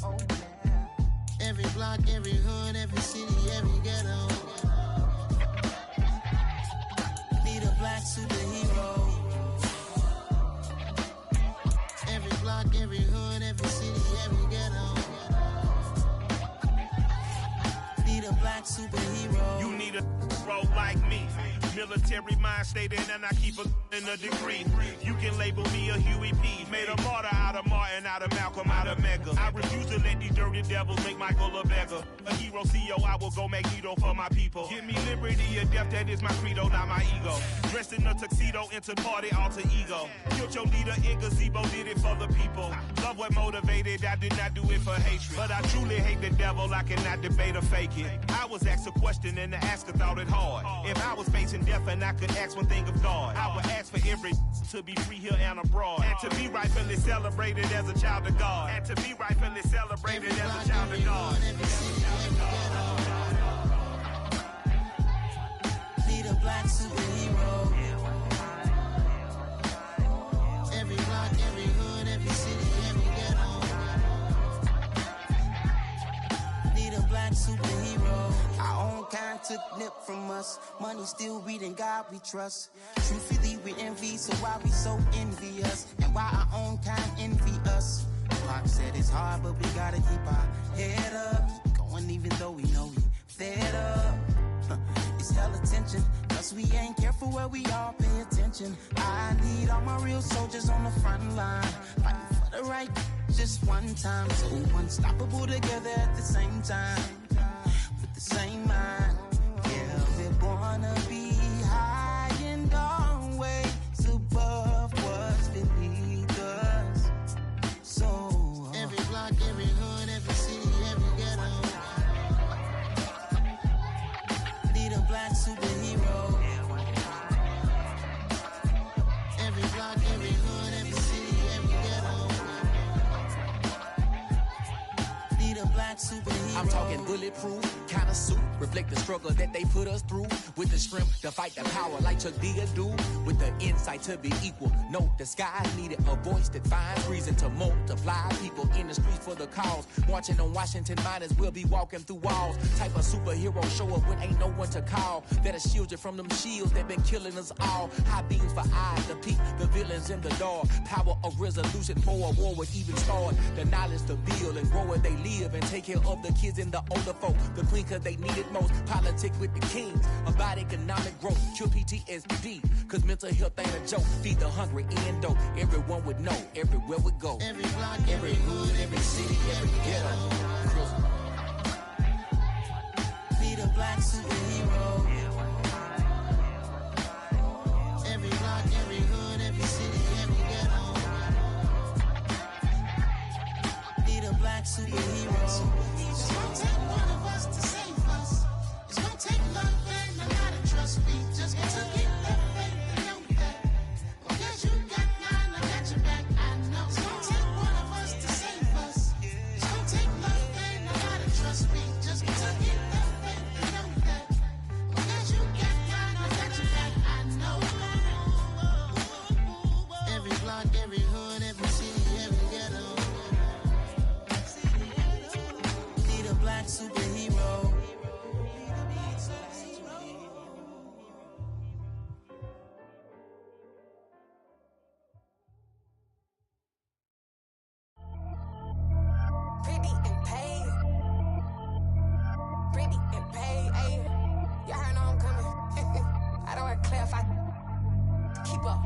[SPEAKER 5] Oh, yeah. Every block, every hood, every city, every ghetto. Need a black superhero. Every block, every hood, every city, every ghetto. Need a black superhero. You need a hero like me. Military mind stated, and I keep a in a degree. You can label me a Huey P. Made a martyr out of Martin, out of Malcolm, out of Mega. I refuse to let these dirty devils make Michael a beggar. A hero CEO, I will go Magneto for my people. Give me liberty or death, that is my credo, not my ego. Dressed in a tuxedo, into party, alter ego. Killed your leader in gazebo, did it for the people. Love what motivated, I did not do it for hatred. But I truly hate the devil, I cannot debate or fake it. I was asked a question and the asker thought it hard. If I was facing death and I could ask one thing of God, I would ask for every to be free here and abroad. And to be rightfully celebrated as a child of God. And to be rightfully celebrated as a child of God. Need a black superhero. Every block, every hood, every city, every ghetto. Need a black superhero. Our own kind took nip from us. Money still reading God we trust. Truthfully we envy, so why we so envious? And why our own kind envy us? Pac said it's hard, but we gotta keep our head up. Keep going even though we know we fed up. It's hella tension, cause we ain't careful where we all pay attention. I need all my real soldiers on the front line, fighting for the right
[SPEAKER 6] just one time. So unstoppable together at the same time. With the same mind. Yeah, we're gonna be high and always above what's beneath us. So every block, every hood, every city, every ghetto. Need a black superhero. Every block, every hood, every city, every ghetto. Need a black superhero.
[SPEAKER 7] I'm talking bulletproof, kind of suit, reflect the struggle that they put us through. With the strength to fight the power like Chuck D do. With the insight to be equal. No, the sky's needed a voice that finds reason to multiply. People in the streets for the cause. Marching on Washington, might as well be walking through walls. Type of superhero show up when ain't no one to call. That'll shield you from them shields that been killing us all. High beams for eyes to peek the villains in the dark. Power of resolution for a war would even start. The knowledge to build and grow where they live and take care of the kids and the older folk. The queen cause they need it most. Politics with the kings. About economic growth. Cure PTSD. Cause mental health ain't a joke. Feed the hungry and dope. Everyone would know. Everywhere we go.
[SPEAKER 6] Every block, every hood, every city, every ghetto. Need a black superhero. Every block, every hood, every city, every ghetto. Need a black superhero. It's gonna take one of us to save us. It's gonna take love and a lot of trust. We just got to get that faith and know that. Because you got mine, I got your back. I know. It's gonna take one of us to save us. It's gonna take love and a lot of trust. We just got to get that faith and know that. Because you got mine, I got your back. I know. Every block, every hood, every city, every ghetto. Need a black superhero.
[SPEAKER 8] Pretty and paid. Pretty and paid, ayy. Y'all heard I'm coming. I don't want to clarify. Keep up.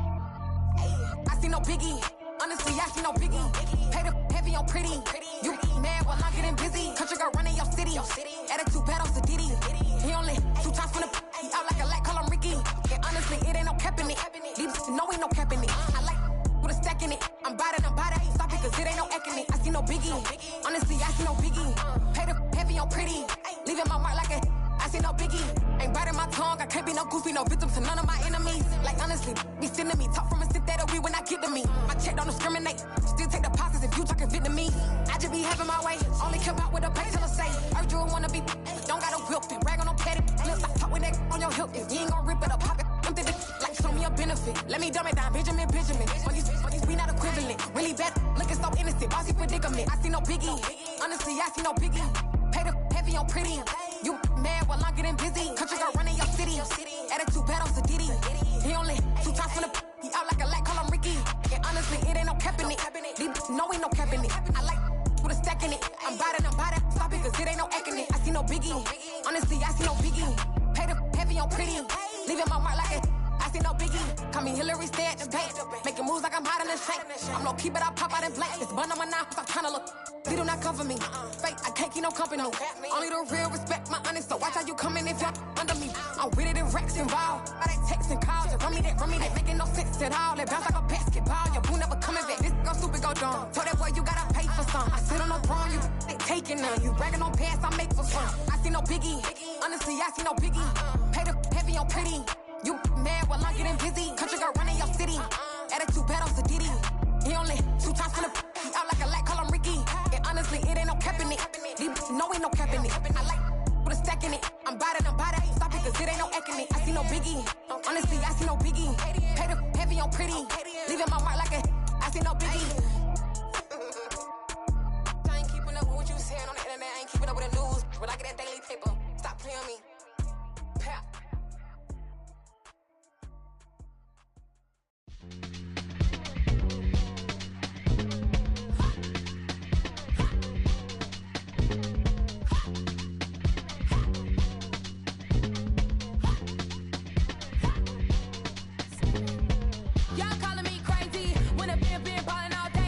[SPEAKER 8] Ayy. I see no biggie. Honestly, I see no biggie. Pay the heavy on pretty. You mad while I'm getting busy. Country girl running your city. Attitude bad on Sadiddy. He only 2 times from the he out like a light, call him Ricky. And honestly, it ain't no cap in it. These know ain't no cap in it. I like with a stack in it. I'm bad. Stop it, cause it ain't no eck in it. I see no biggie. Honestly, I see no biggie. Pay the heavy on pretty. Leaving my mark like a I see no biggie. Ain't biting my tongue. I can't be no goofy, no victim to none of my enemies. Like honestly, be sending me talk from a sit that'll be when I get to me. My check don't discriminate. Still take deposits if you talking Vietnamese. I just be having my way. Only come out with a pay till I say. Urge you wanna be. Don't got no whip. Brag on no petty. Lips like talk with that on your hip. If you ain't gon' rip it up, pop it. Empty the like show me a benefit. Let me dumb it down, Benjamin. For you, we not equivalent. Really bad, looking so innocent. Bossy predicament. I see no biggie. Honestly, I see no biggie. Pay the heavy on pretty. You mad while I'm getting busy. Country girl running your city. Attitude bad on Sadiddy. He only 2 times from the he out like a light, call him Ricky. And honestly, it ain't no cap in it. These know ain't no cap in it. I like with a stack in it. I'm bad. Stop it, cause it ain't no eck in it. I see no biggie. Honestly, I see no biggie. Pay the heavy on pretty. Leaving my mark like a I see no biggie. Call me Hillary, stay at the bank. Making moves like I'm hiding in the shank. I'm low key, but I pop out in blank. This bun on my knife, I'm trying to look. They do not cover me. Fake, I can't keep no company. Only the real respect my honest. So watch how you coming if you're under me. I'm with it and Rex involved. All that text and calls. Just run me that. Making no sense at all. They bounce like a basketball. Your boo never coming back. This go stupid, go dumb. Told that boy you gotta pay for some. I sit on no throne, you taking none. You bragging on pants, I make for fun. I see no biggie. Honestly, I see no biggie. Pay the heavy on pretty. You mad while I'm getting busy. Country girl running your city. Attitude bad on Sadiddy. He only 2 times from the he out like a light, call him Ricky. And honestly, it ain't no cap in it. These know ain't no cap in it. I like with a stack in it. I'm bad. Stop it, cause it ain't no eck in it. I see no biggie. Honestly, I see no biggie. Pay the heavy on pretty. Leaving my mark like a I see no biggie. I ain't keeping up with what you saying on the internet. I ain't keeping up with the news. But I get that daily paper. Stop playing me. Pap.
[SPEAKER 9] Y'all calling me crazy when a been balling all day.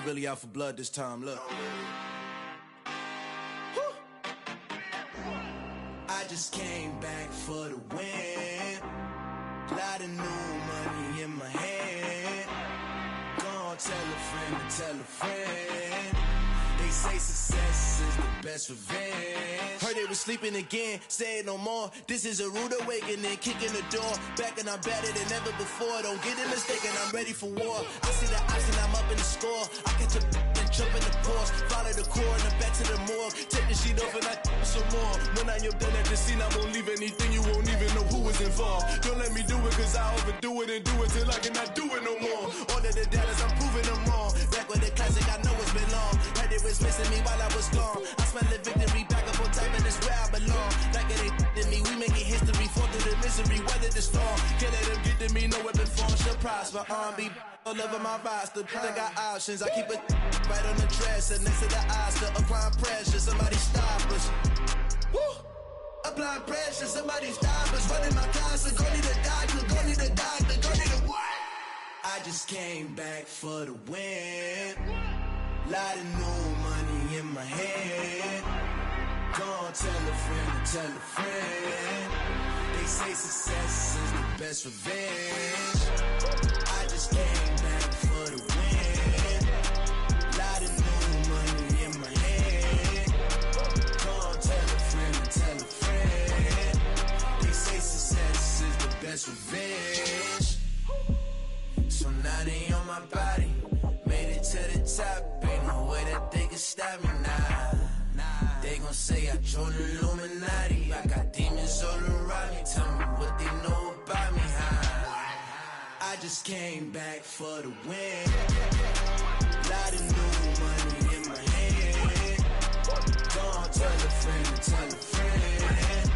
[SPEAKER 9] really out for blood this time, look. I just came back for the win. Lot of new money in my hand. Gonna tell a friend to tell a friend. They say success is the best revenge. Heard they was sleeping again, say it no more. This is a rude awakening, kicking the door. Back and I'm better than ever before. Don't get it mistaken, I'm ready for war. I see the option, I'm up in the score. I catch a and jump in the course. Follow the core and then back to the morgue. Take the sheet off and I some more. When I am done at the scene, I won't leave anything. You won't even know who was involved. Don't let me do it, cause I overdo it and do it till I cannot do it no more. All of the doubters, I'm proving them wrong. Back with the classic, I know it's been long. Heard it was missing me while I was gone. I smell the victory, back up on time, and it's where I belong. Like it ain't to me, we making history. Fall through the misery, weather the storm. Can't let them get to me, no weapon form should prosper. R&B all over my roster, I got options. I keep it right on the dresser, next to the Oscar. Applying pressure, somebody stop us. Woo! Applying pressure, somebody stop us. Running my closet, go need a doctor, go need a doctor, go need a what? I just came back for the win. Lot of new money in my hand. Gonna tell a friend to tell a friend. They say success is the best revenge. I just came back for the win. Lot of new money in my hand. Gonna tell a friend to tell a friend. They say success is the best revenge. So now they on my body. Made it to the top. Ain't no way that they can stop me now. They gon' say I joined the Illuminati. I got demons all around me. Tell me what they know about me, huh? I just came back for the win. Lot of new money in my hand. Gonna tell a friend to tell a friend.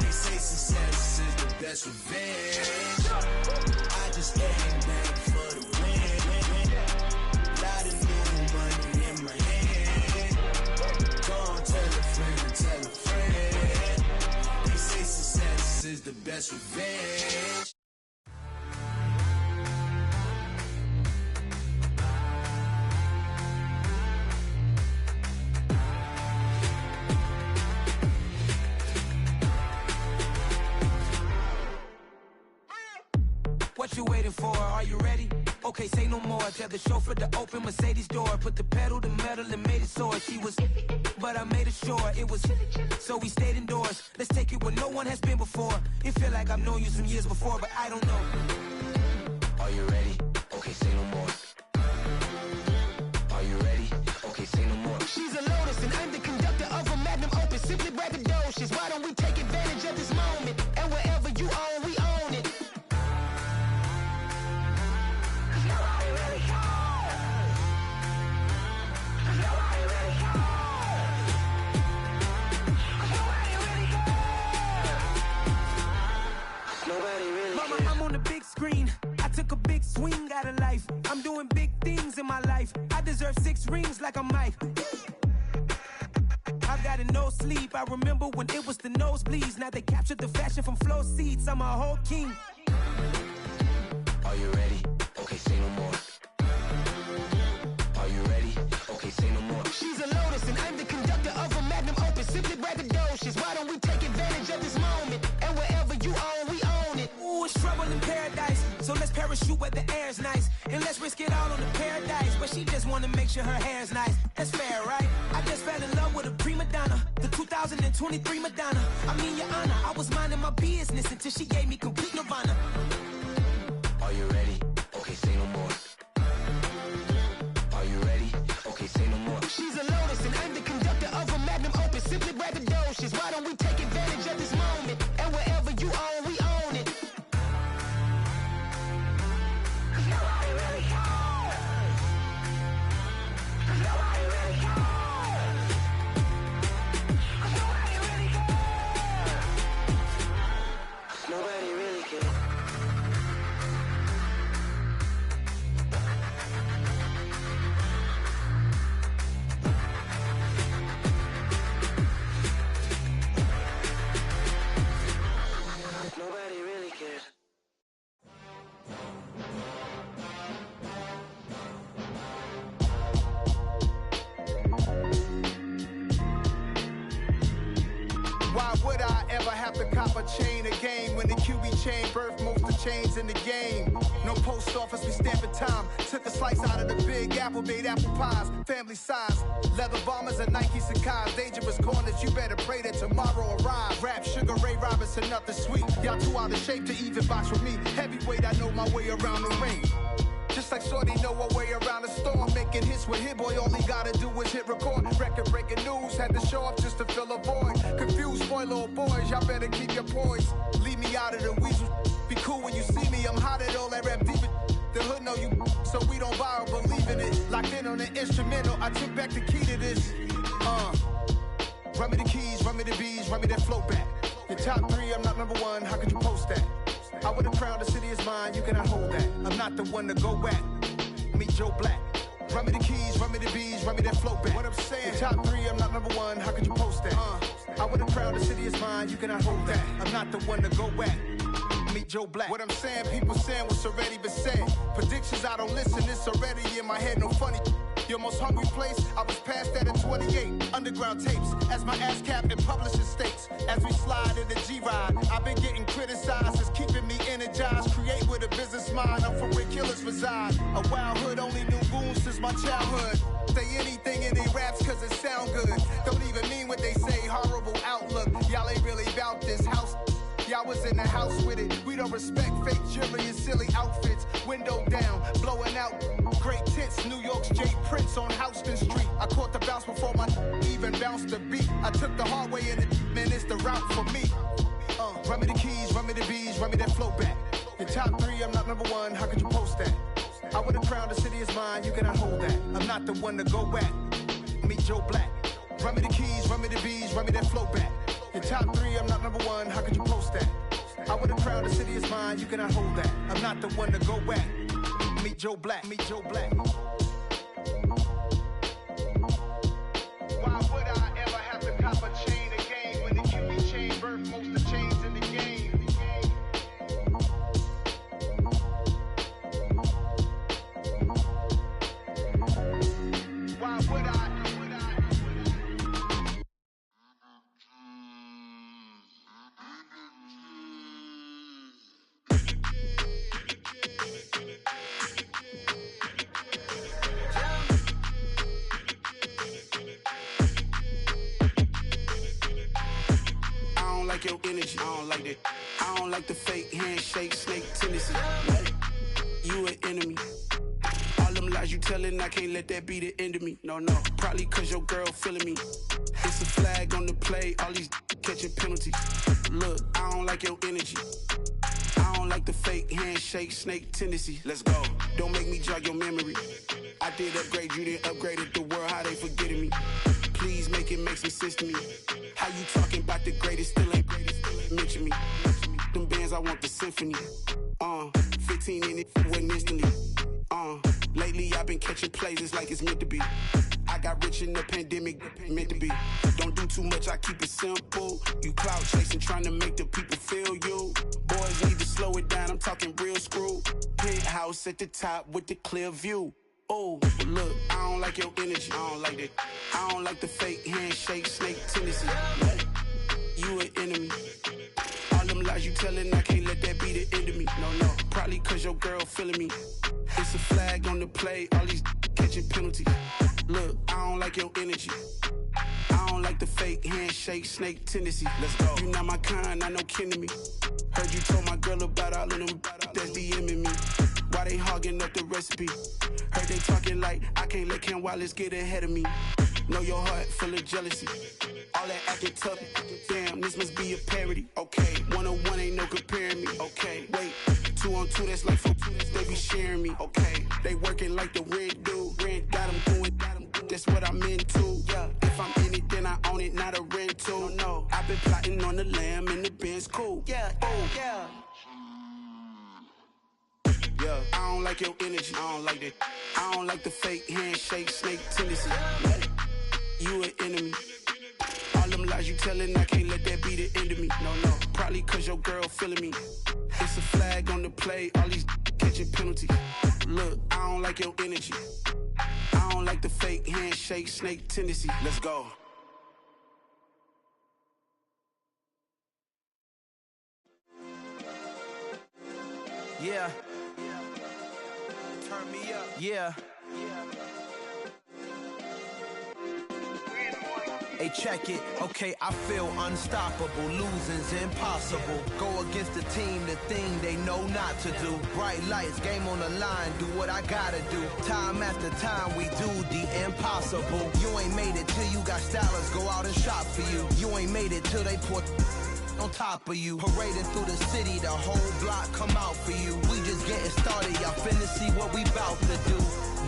[SPEAKER 9] They say success is the best revenge. I just came back for the win. Lot of new money in my hand. Gonna tell a friend to tell a friend. They say success is the best revenge.
[SPEAKER 7] What you waiting for? Are you ready? Okay, say no more. Tell the chauffeur to open Mercedes door. Put the pedal to metal and made it soar. She was, but I made it sure it was. So we stayed indoors. Let's take it where no one has been before. It feel like I've known you some years before, but I don't know. Are you ready? Okay, say no more. Are you ready? Okay, say no more. She's a Lotus and I'm the conductor of a magnum opus. Simply braggadocious. Why don't we take advantage of this moment? And wherever you own, we own it. Mama, I'm on the big screen. I took a big swing out of life. I'm doing big things in my life. I deserve 6 rings like I'm Mike. I've got no sleep. I remember when it was the nosebleeds. Now they captured the fashion from flow seats. I'm a whole king. Are you ready? Okay, say no more. Are you ready? Okay, say no more. She's a Lotus and I'm the conductor of a magnum opus. Simply braggadocious. Why don't we take advantage of this moment? And wherever you own, we own it. Ooh, it's trouble in paradise. So let's parachute where the air's nice. And let's risk it all on the paradise. But she just wanna make sure her hair's nice. That's fair, right? I just fell in love with a prima donna. The 2023 Madonna. I mean, your honor, I was minding my business until she gave me complete nirvana. Are you ready? Okay, say no more. Are you ready? Okay, say no more. She's a Lotus and I'm the conductor of a magnum opus. Simply braggadocious. Why don't we take advantage of this moment? And wherever you own, we own it. Nobody really cares. Nobody really cares. Nobody really cares. Nobody really cares.
[SPEAKER 9] chain of game. When the QB chain birthed most of the chains in the game. No post office, we stamping time. Took a slice out of the big apple, made apple pies. Family size, leather bombers and Nike Sacai's. Dangerous corners, you better pray that tomorrow arrives. Rap, Sugar Ray Robinson, nothing sweet. Y'all too out of shape to even box with me. Heavyweight, I know my way around the ring. Just like Shorty know her way around the storm. Making hits with Hit Boy, all he gotta do is hit record. Record breaking news, had to show up just to fill a void. Confused boy, little boys, y'all better keep your poise. Leave me out of the weasel. Be cool when you see me, I'm hot at all that rap deep. The hood know you, so we don't borrow, believe in it. Locked in on the instrumental, I took back the key to this. Run me the keys, run me the bees, run me that flow back. Your top three, I'm not number one, how could you post that? I would have crowned the city is mine, you cannot hold that. I'm not the one to go back. Meet Joe Black. Run me the keys, run me the bees, run me that flow back. What I'm saying, your top three, I'm not number one, how could you post that? I would have crowned the city is mine, you cannot hold that. I'm not the one to go back. Meet Joe Black. What I'm saying, people saying what's already been said. Predictions, I don't listen, it's already in my head, no funny. Your most hungry place, I was past that at 28. Underground tapes, as my ass cap in publishing states. As we slide in the G-Ride, I've been getting criticized, it's keeping me energized. Create with a business mind, I'm from where killers reside. A wild hood, only knew goons since my childhood. Say anything in they raps cause it sound good. Don't even mean what they say, horrible outlook. Y'all ain't really about this house. Y'all was in the house with it. We don't respect fake jewelry and silly outfits. Window down, blowing out great tits. New York's J. Prince on Houston Street. I caught the bounce before my even bounced the beat. I took the hard way in it, man, it's the route for me. Run me the keys, run me the bees, run me that flow back. Your top three, I'm not number one, how could you post that? I would have crowned the city is mine, you cannot hold that. I'm not the one to go back. Meet Joe Black. Run me the keys, run me the bees, run me that flow back. Your top three, I'm not number one, how could you post that? I would have crowned the city is mine, you cannot hold that. I'm not the one to go back. Meet Joe Black, meet Joe Black. Why would I ever have to cop a chain again when the QB chain birthed most of the chains in the game? Why would I? Your energy, I don't like that. I don't like the fake handshake, snake tendency. You an enemy. All them lies you telling, I can't let that be the end of me. No, probably cause your girl feeling me. It's a flag on the play, all these catching penalties. Look, I don't like your energy. I don't like the fake handshake, snake tendency. Let's go. Don't make me jog your memory. I did upgrade, you didn't upgrade it. The world, how they forgetting me. Please make it make some sense to me. How you talking about the greatest, still ain't mention me. Them bands, I want the symphony. 15 in it, wasn't instantly. Lately I've been catching plays, it's like it's meant to be. I got rich in the pandemic, meant to be. Don't do too much, I keep it simple. You clout chasing, trying to make the people feel you. Boys need to slow it down, I'm talking real screw. Penthouse at the top with the clear view. Oh, look, I don't like your energy, I don't like that. I don't like the fake handshake, snake tendency. You an enemy. All them lies you telling, I can't let that be the end of me. No, probably cause your girl feeling me. It's a flag on the play, all these catching penalties. Look, I don't like your energy. I don't like the fake handshake, snake tendency. Let's go. You not my kind, not no kin to me. Heard you told my girl about all of them that's DMing me. Why they hogging up the recipe? Heard they talking like I can't let Ken Wallace get ahead of me. Know your heart full of jealousy. All that acting tough, damn, this must be a parody. Okay, 101 ain't no comparing me. Okay, wait, 2 on 2, that's like 4, they be sharing me. Okay, they working like the rent dude. Rent got them doing, that's what I'm into. Yeah, if I'm in it, then I own it, not a rental. No, I've been plotting on the lamb and the Benz cool. Yeah, yeah. Yeah, I don't like your energy, I don't like that. I don't like the fake handshake, snake tendency. You an enemy. All them lies you telling, I can't let that be the end of me. No, probably cause your girl feeling me. It's a flag on the play, all these catching penalties. Look, I don't like your energy. I don't like the fake handshake, snake tendency. Let's go. Yeah. Turn me up. Yeah. Hey, check it. Okay, I feel unstoppable. Losing's impossible. Go against the team, the thing they know not to do. Bright lights, game on the line, do what I gotta do. Time after time, we do the impossible. You ain't made it till you got stylers go out and shop for you. You ain't made it till they put on top of you. Parading through the city, the whole block come out for you. We just getting started, y'all finna see what we bout to do.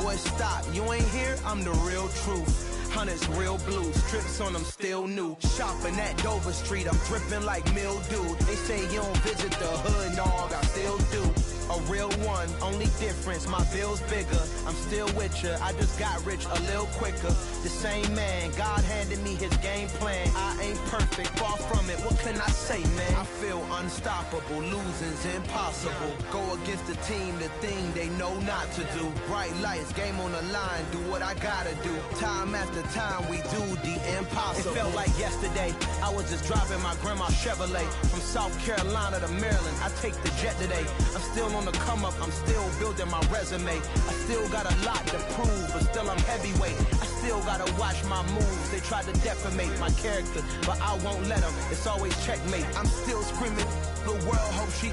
[SPEAKER 9] Boy, stop, you ain't here, I'm the real truth. Hunters, real blue, strips on them still new. Shopping at Dover Street, I'm dripping like mildew. They say you don't visit the hood, dog, I still do. A real one, only difference, my bill's bigger. I'm still with ya, I just got rich a little quicker. The same man, God handed me his game plan. I ain't perfect, far from it, what can I say, man? I feel unstoppable, losing's impossible. Go against the team, the thing they know not to do. Bright lights, game on the line, do what I gotta do. Time after time, we do the impossible. It felt like yesterday, I was just driving my grandma's Chevrolet. From South Carolina to Maryland, I take the jet today. I'm still on the come up, I'm still building my resume. I still got a lot to prove, but still I'm heavyweight. I still gotta watch my moves. They tried to defamate my character, but I won't let them. It's always checkmate. I'm still screaming, the world hope she.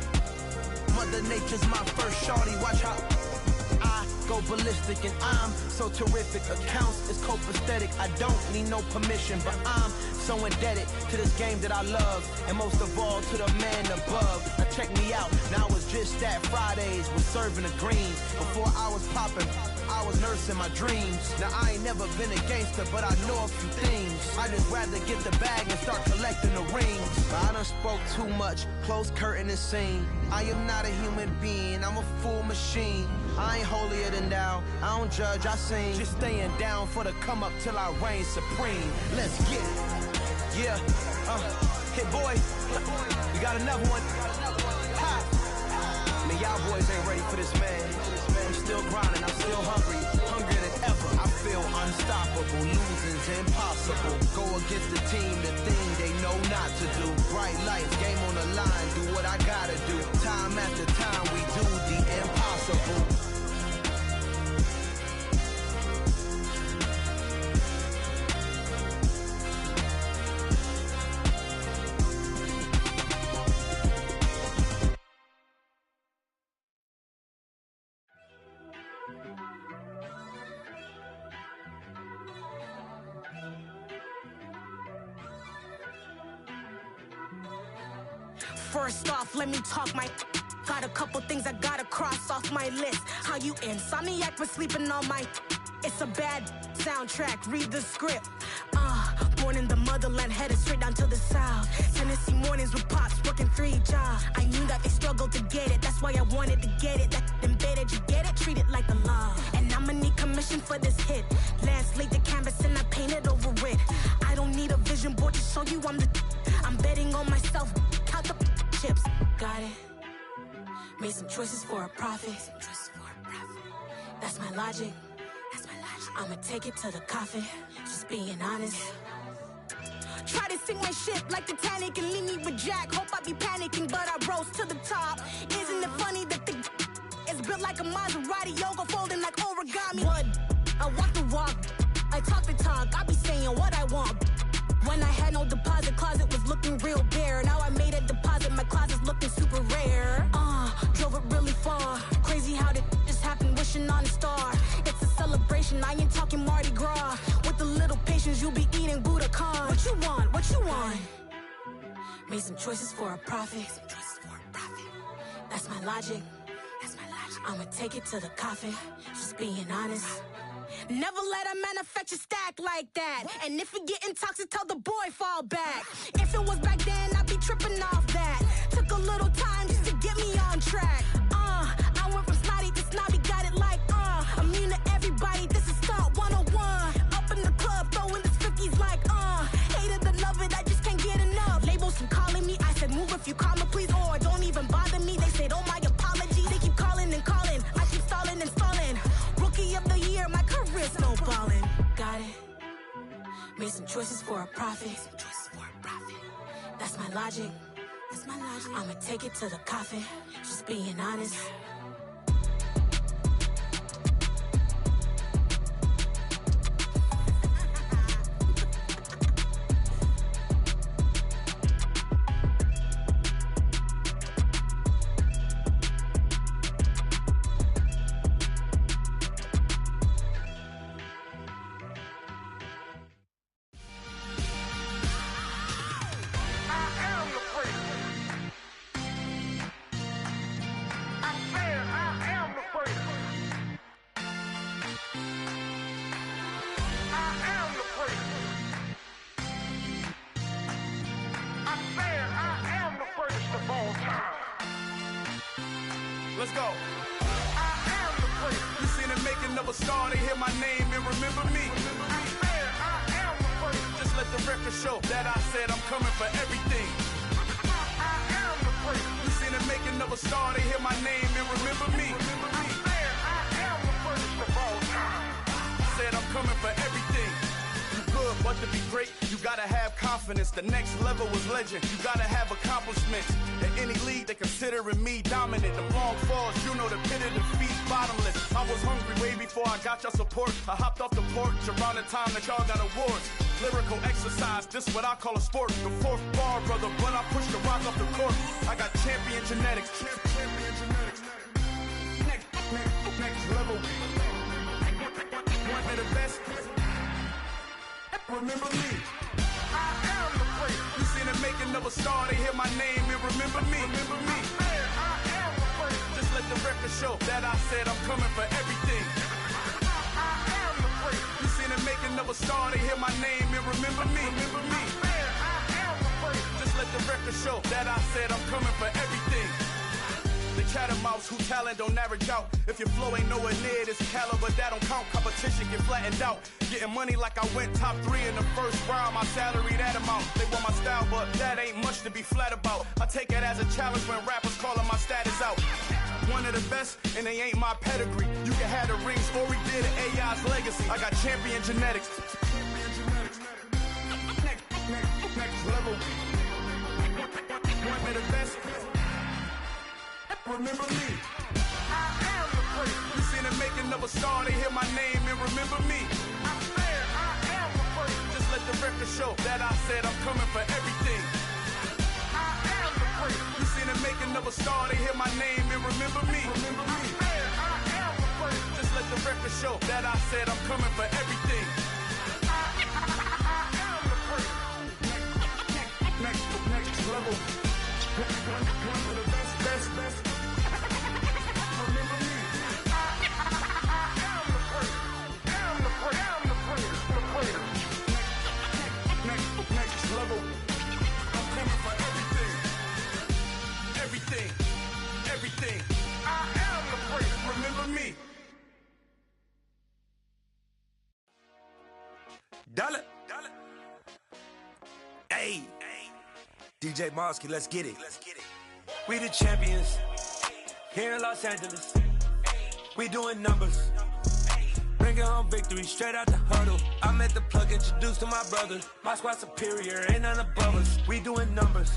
[SPEAKER 9] Mother Nature's my first shorty. Watch how I go ballistic, and I'm so terrific. Accounts is copacetic. I don't need no permission, but I'm so indebted to this game that I love, and most of all to the man above. Now check me out, now it's just that Fridays was serving the greens. Before I was popping, I was nursing my dreams. Now I ain't never been a gangster, but I know a few things. I just rather get the bag and start collecting the rings. But I done spoke too much, close curtain and scene. I am not a human being, I'm a full machine. I ain't holier than thou, I don't judge, I sing. Just staying down for the come up till I reign supreme. Let's get it. Yeah, hit boy, we got another one. Ha! Man, y'all boys ain't ready for this, man. I'm still grinding, I'm still hungry, hungrier than ever. I feel unstoppable, losing's impossible. Go against the team, the thing they know not to do. Bright lights, game on the line, do what I gotta do. Time after time, we do the impossible.
[SPEAKER 8] First off, let me talk my. Got a couple things I gotta cross off my list. How you insomniac for sleeping on my. It's a bad soundtrack, read the script. Born in the motherland, headed straight down to the south. Tennessee mornings with pops, working 3 jobs. I knew that they struggled to get it, that's why I wanted to get it. That embedded, you get it, treat it like a law. And I'ma need commission for this hit. Last laid the canvas and I painted over it. I don't need a vision board to show you I'm betting on myself, count the chips. Got it. Made some choices for a profit. That's my logic. I'ma take it to the coffin, just being honest. Try to sink my ship like Titanic and leave me with Jack. Hope I be panicking, but I rose to the top. Isn't it funny that the is built like a Maserati, yoga folding like origami? What? I walk the walk, I talk the talk, I be saying what I want. When I had no deposit, closet was looking real bare. Now I made a deposit, my closet's looking super rare. Drove it really far. Crazy how did just happen, wishing on a star. It's a celebration, I ain't talking Mardi Gras. With a little patience, you'll be eating Budokan. What you want? What you want? Made some choices for a profit. That's my logic. I'ma take it to the coffin, just being honest. Never let a manufacture stack like that. And if it getting toxic, tell the boy fall back. If it was back then, I'd be tripping off that. Took a little time just to get me on track. I went from snotty to snobby, got it like immune to everybody, this is stunt 101. Up in the club, throwing the 50s like hate it or love it, I just can't get enough. Labels keep calling me, I said move if you call me please, or don't even bother me. They said oh my apologies, they keep calling and calling. I keep stalling and stalling. Rookie of the year, my career snowballing. Got it. Made some choices for a profit. That's my logic.
[SPEAKER 6] That's my logic. I'ma take it to the coffin, just being honest.
[SPEAKER 5] Let's go. I am the prince. You seen the making of a star, they hear my name and remember me. I am the prince. Just let the record show that I said I'm coming for everything. I am the prince. You seen the making of a star, they hear my name and remember me. I am the prince of all time. Said I'm coming for everything. Good, but to be great, you gotta have confidence. The next level was legend. You gotta have accomplishments. In any league, they considering me dominant. The long falls, you know the pit of defeat, bottomless. I was hungry way before I got your support. I hopped off the porch around the time that y'all got awards. Lyrical exercise, this what I call a sport. The fourth bar, brother, when I push the rock off the court. I got champion genetics. Champion genetics. Next level. One of the best. Remember me. I am the prince. You seen the making of a star, they hear my name and remember me. Remember me. I am the prince. Just let the record show that I said I'm coming for everything. I am the prince. You seen the making of a star, they hear my name and remember me. Remember me. I am the prince. Just let the record show that I said I'm coming for everything. The catamounts who talent don't average out. If your flow ain't nowhere near this caliber, that don't count. Competition get flattened out. Getting money like I went top 3 in the first round. My salary that amount. They want my style, but that ain't much to be flat about. I take it as a challenge when rappers calling my status out. One of the best, and they ain't my pedigree. You can have the rings, or we did it, AI's legacy. I got champion genetics. Next level. One of the best. Remember me. I am the prince. You seen the making of a star, they hear my name and remember me. I am the prince. Just let the record show that I said I'm coming for everything. I am the prince. You seen the making of a star, they hear my name and remember me. Remember me. I am the prince. Just let the record show that I said I'm coming for everything. I am the prince. Next level. One of the best. Remember me. I am the prince. I'm the prince. Next level. I'm coming for everything. I am the prince. Remember me.
[SPEAKER 10] Dollar. Hey. DJ Mosky, let's get it. We the champions here in Los Angeles. We doing numbers. Bringing home victory straight out the huddle. I'm at the plug, introduced to my brother. My squad superior, ain't none above us. We doing numbers.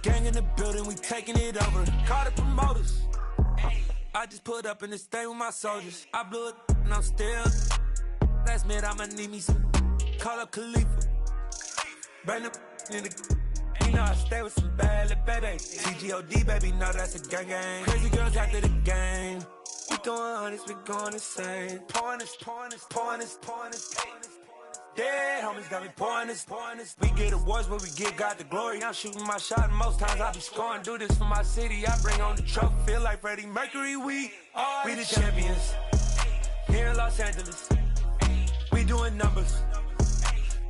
[SPEAKER 10] Gang in the building, we taking it over. Call the promoters. I just put up in this thing with my soldiers. I blew it and I'm still. Last minute I'ma need me some. Call up Khalifa. Bring the in the. You know I stay with some bad little baby. TGOD, baby, know that's a gang gang. Crazy girls after the game. We throwing hundreds, we going insane. Pouring this. Dead homies got me pouring this. We get awards, but we give God the glory. I'm shooting my shot, and most times I be scoring. Do this for my city, I bring on the trophy. Feel like Freddie Mercury, we the champions. Here in Los Angeles, we doing numbers.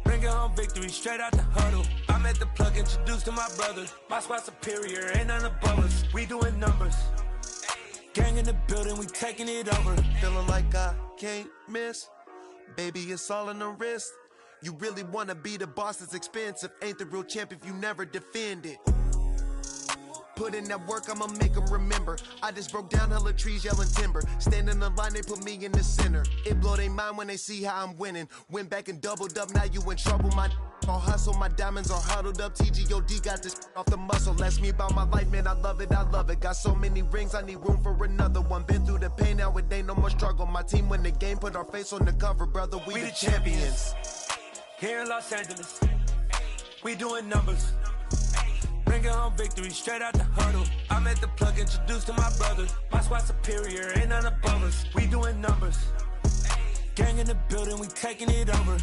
[SPEAKER 10] Bringing home victory straight out the huddle. I'm at the plug, introduced to my brother. My squad superior, ain't none above us. We doing numbers. Gang in the building, we taking it over.
[SPEAKER 11] Feeling like I can't miss. Baby, it's all in the wrist. You really wanna be the boss, it's expensive. Ain't the real champ if you never defend it. Put in that work, I'ma make them remember. I just broke down hella trees, yelling timber. Stand in the line, they put me in the center. It blow their mind when they see how I'm winning. Went back and doubled up, now you in trouble, my All hustle, my diamonds are huddled up. TGOD got this off the muscle. That's me about my life, man. I love it, I love it. Got so many rings, I need room for another one. Been through the pain, now it ain't no more struggle. My team win the game, put our face on the cover, brother. We the champions.
[SPEAKER 10] Here in Los Angeles, we doing numbers. Bringing home victory straight out the huddle. I'm at the plug, introduced to my brothers. My squad superior, ain't none above us. We doing numbers. Gang in the building, we taking it over.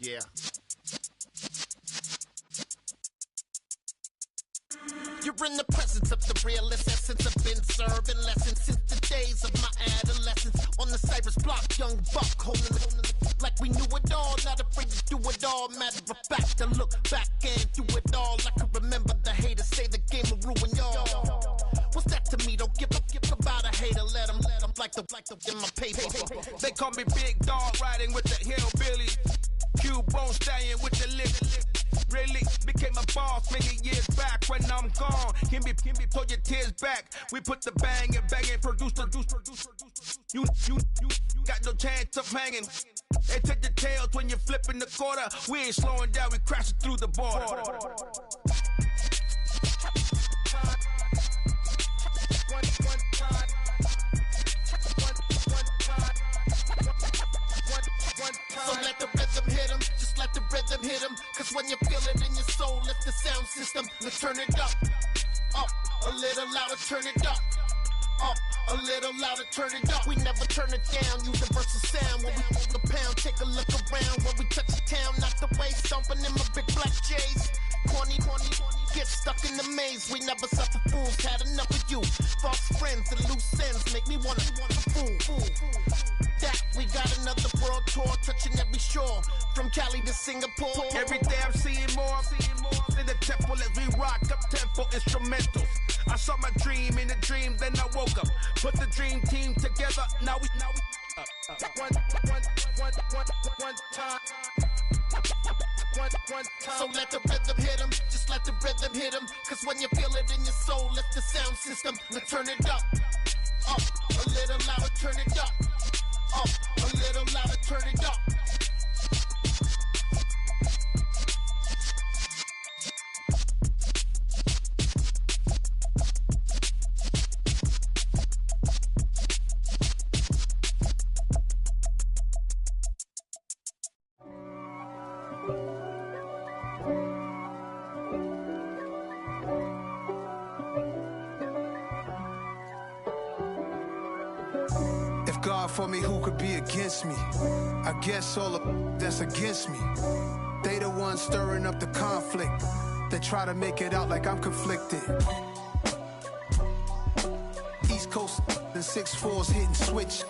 [SPEAKER 11] Yeah.
[SPEAKER 12] You're in the presence of the realest essence. I've been serving lessons since the days of my adolescence. On the Cypress block, young buck holding the like we knew it all. Not afraid to do it all. Matter of fact, to look back and do it all. I can remember the haters say the game will ruin y'all. What's that to me? Don't give about a hater. Let them like the in my paper.
[SPEAKER 5] They call me Big Dog, riding with the hillbilly. Q-Bone stallion with the lip. Really became a boss many years back. When I'm gone, can be pull your tears back. We put the bang and produce. You got no chance of hanging. They take the tails when you're flipping the quarter. We ain't slowing down, we crashing through the border.
[SPEAKER 12] So let the rhythm hit him, just let the rhythm hit him. Cause when you feel it in your soul, lift the sound system. Let's turn it up, a little louder, turn it up, a little louder, turn it up. We never turn it down, universal sound. When we move the pound, take a look around. When we touch the town, not the way, stomping in my big black J's. Corny, get stuck in the maze. We never suffer fools, had enough of you. False friends and loose ends make me wanna fool. That we got another world tour, touching every shore, from Cali to Singapore.
[SPEAKER 5] Every day I'm seeing more in the temple as we rock up tempo instrumentals. I saw my dream in a dream, then I woke up. Put the dream team together, now we one time.
[SPEAKER 12] So let the rhythm hit him, just let the rhythm hit him. Cause when you feel it in your soul, lift the sound system. Let's turn it up, a little louder, turn it up, a little louder, turn it up.
[SPEAKER 13] God for me, who could be against me? I guess all of that's against me. They the ones stirring up the conflict. They try to make it out like I'm conflicted. East Coast and 6'4's hitting switch.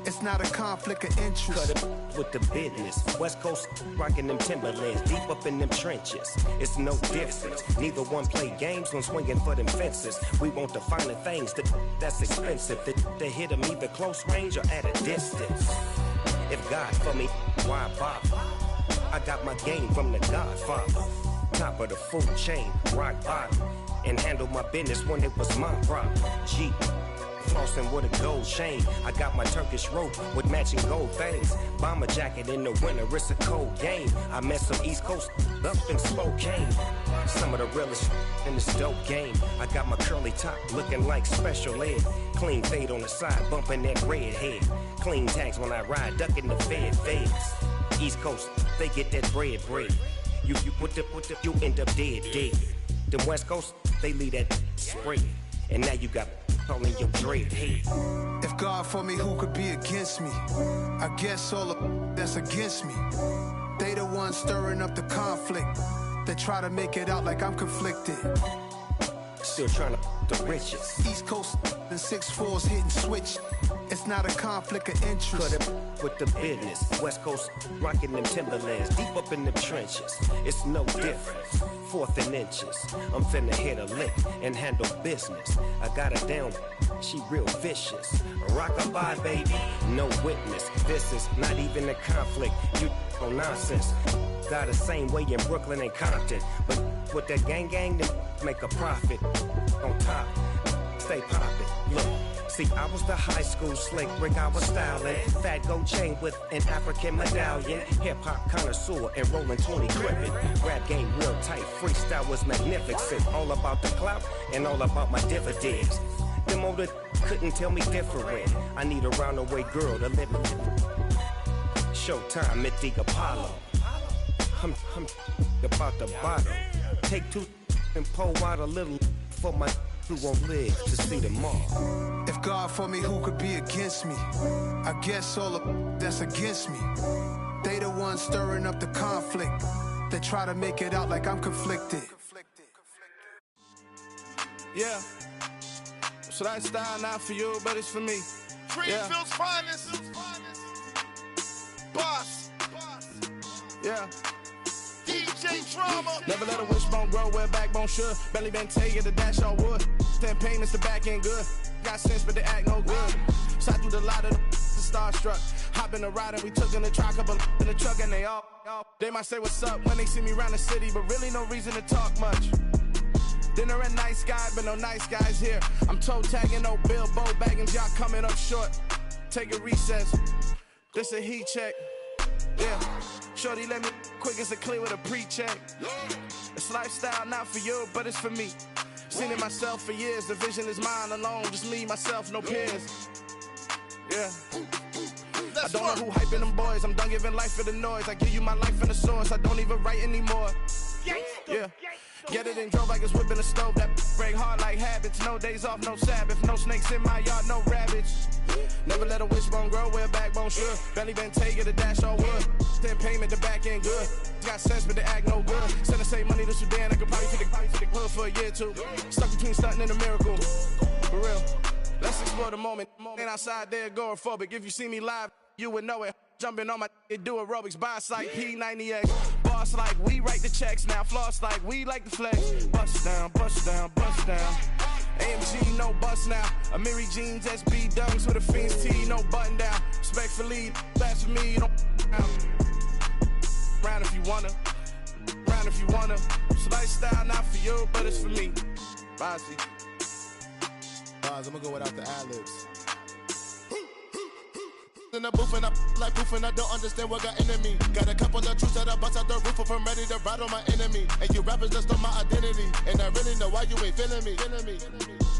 [SPEAKER 13] It's not a conflict of interest.
[SPEAKER 14] Cut it with the business. West Coast rocking them Timberlands, deep up in them trenches. It's no difference. Neither one play games when swinging for them fences. We want the finer things that's expensive. They hit them either close range or at a distance. If God for me, why bother? I got my game from the Godfather. Top of the food chain, rock bottom. And handle my business when it was my problem. G. Flossing with a gold chain. I got my Turkish rope with matching gold things. Bomber jacket in the winter, it's a cold game. I met some East Coast up in Spokane. Some of the realest in this dope game. I got my curly top looking like special ed. Clean fade on the side, bumping that red head. Clean tags when I ride, ducking the feds. East Coast, they get that bread. You put the, you end up dead. Them West Coast, they leave that spread. And now you got calling your dread head.
[SPEAKER 13] If God for me, who could be against me? I guess all of that's against me. They the ones stirring up the conflict. They try to make it out like I'm conflicted.
[SPEAKER 14] still trying to the riches.
[SPEAKER 13] East Coast and 6'4s hitting switch. It's not a conflict of interest.
[SPEAKER 14] Cut it with the business. West Coast rocking them Timberlands, deep up in them trenches. It's no difference. 4th and inches. I'm finna hit a lick and handle business. I got her down, she real vicious. Rock-a-bye, baby, no witness. This is not even a conflict. You on nonsense. Got the same way in Brooklyn and Compton, but with that gang, they make a profit. On top, stay poppin'. Look. See, I was the high school slick Rick, I was styling. Fat gold chain with an African medallion. Hip-hop connoisseur and rolling 20 gripping. Rap game real tight, freestyle was magnificent. All about the clout and all about my dividends. Them older couldn't tell me different. I need a roundaway girl to live in. Showtime at the Apollo. I'm about the bottom. Take 2 and pour out a little for my who won't live to see tomorrow.
[SPEAKER 13] If God for me, who could be against me? I guess all of that's against me. They the ones stirring up the conflict. They try to make it out like I'm conflicted.
[SPEAKER 15] Yeah. So that style not for you, but it's for me.
[SPEAKER 12] Greenfield's finest. Boss.
[SPEAKER 15] Yeah.
[SPEAKER 12] DJ Drama.
[SPEAKER 15] Never let a wishbone grow where backbone should. Belly been taking the dash on wood. 10 payments, the back end good. Got sense, but they act no good. Shot through the lot of the starstruck. Hop in the ride and we took in the truck, couple in the truck, and they all. They might say what's up when they see me around the city, but really no reason to talk much. Dinner and nice guy, but no nice guys here. I'm toe tagging, no Bilbo baggins, y'all coming up short. Take a recess. This a heat check. Yeah. Shorty let me quick as a clear with a pre-check. It's lifestyle not for you, but it's for me. Seen it myself for years. The vision is mine alone. Just me, myself, no peers. Yeah. I don't know who hyping them boys. I'm done giving life for the noise. I give you my life in the source. I don't even write anymore. Yeah. Get it and drove like it's whipping a stove. That break hard like habits. No days off, no Sabbath. No snakes in my yard, no rabbits. Never let a wishbone grow where backbone should. Belly been taking the dash all wood. 10 payment, the back end good. Got sense, but they act no good. Send the same money to Sudan. I could probably take the hood for a year or two. Stuck between stunting and a miracle. For real. Let's explore the moment. Ain't outside there agoraphobic. If you see me live, you would know it. Jumping on my do aerobics, boss like P90X. Boss like we write the checks now. Floss like we like the flex. Bust down, bust down, bust down. AMG, no bust now. Amiri jeans, SB dunks with a Fiends T, no button down. Respectfully, that's for me, you don't round if you wanna. Round if you wanna. It's lifestyle not for you, but it's for me. Bossy.
[SPEAKER 12] Bars, I'm gonna go without the ad-libs. In the booth and I like proof and I don't understand what got into me. Got a couple of truths that I bust out the roof if I'm ready to ride on my enemy. And you rappers just stole my identity. And I really know why you ain't feeling me.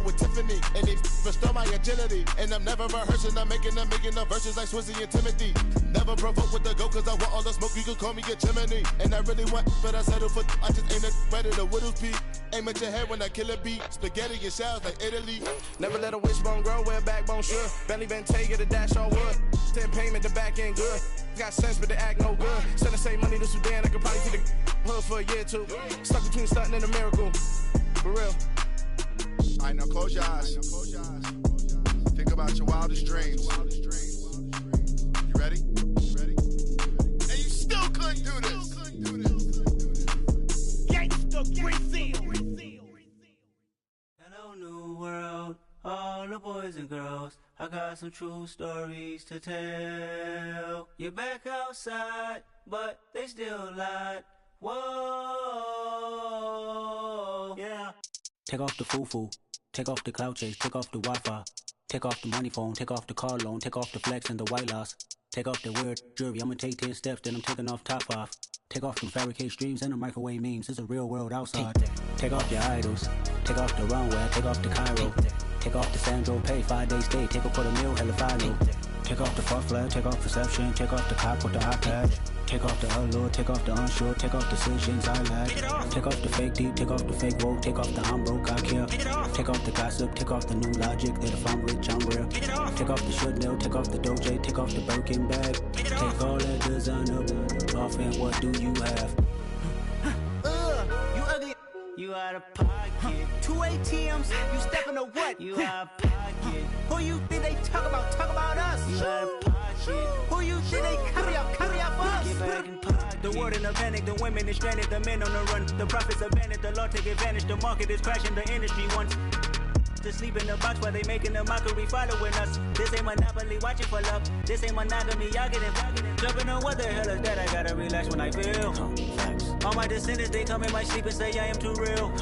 [SPEAKER 12] With Tiffany, and they restore my agility. And I'm never rehearsing, I'm making the verses like Swizzy and Timothy. Never provoke with the go, cause I want all the smoke, you can call me a chimney. And I really want, but I settle for, I just ain't ready to whittles peak. Aim at your head when I kill a beat. Spaghetti and shells like Italy.
[SPEAKER 15] Never let a wishbone grow where backbone should. Belly been taking the dash on wood. 10 payment, the back end good. Got sense, but they act no good. Send the same money to Sudan, I could probably take the hood for a year or two. Stuck between stunting and a miracle. For real.
[SPEAKER 12] Alright, now close your eyes. Think about your wildest dreams. You ready? And you still couldn't do this.
[SPEAKER 6] Gangsta Brazil. Hello, new world. All the boys and girls, I got some true stories to tell. You're back outside, but they still lied. Whoa, yeah.
[SPEAKER 16] Take off the foo-foo, take off the cloud chase, take off the Wi-Fi, take off the money phone, take off the car loan, take off the flex and the white loss, take off the weird jewelry. I'ma take 10 steps, then I'm taking off top off. Take off the fabricate streams and the microwave memes. It's a real world outside. Take off your idols, take off the runway, take off the Cairo. Take off the Sandro pay, 5 days stay, take a $250,000, hella follow. Take off the far flag, take off perception, take off the cop with the iPad. Take off the allure, take off the unsure, take off decisions I lack. Take off the fake deep, take off the fake woke, take off the I'm broke, I care. Take off the gossip, take off the new logic that if I'm rich, I'm real. Take off the should know, take off the Doge, take off the Birkin bag. Take all that designer off and what do you have?
[SPEAKER 6] You ugly. You
[SPEAKER 16] You out of pocket. 2 ATMs, you stepping to what? You out of pocket. Who you think they talk about us? You out of pocket. Who you think they carry up for us? Get back in pocket. The world in a panic, the women is stranded, the men on the run. The profits abandoned, the law take advantage, the market is crashing, the industry wants to sleep in the box while they making a mockery following us. This ain't Monopoly, watching for love. This ain't monogamy, y'all getting jumping on what the hell is that? I gotta relax when I feel. All my descendants, they come in my sleep and say I am too real.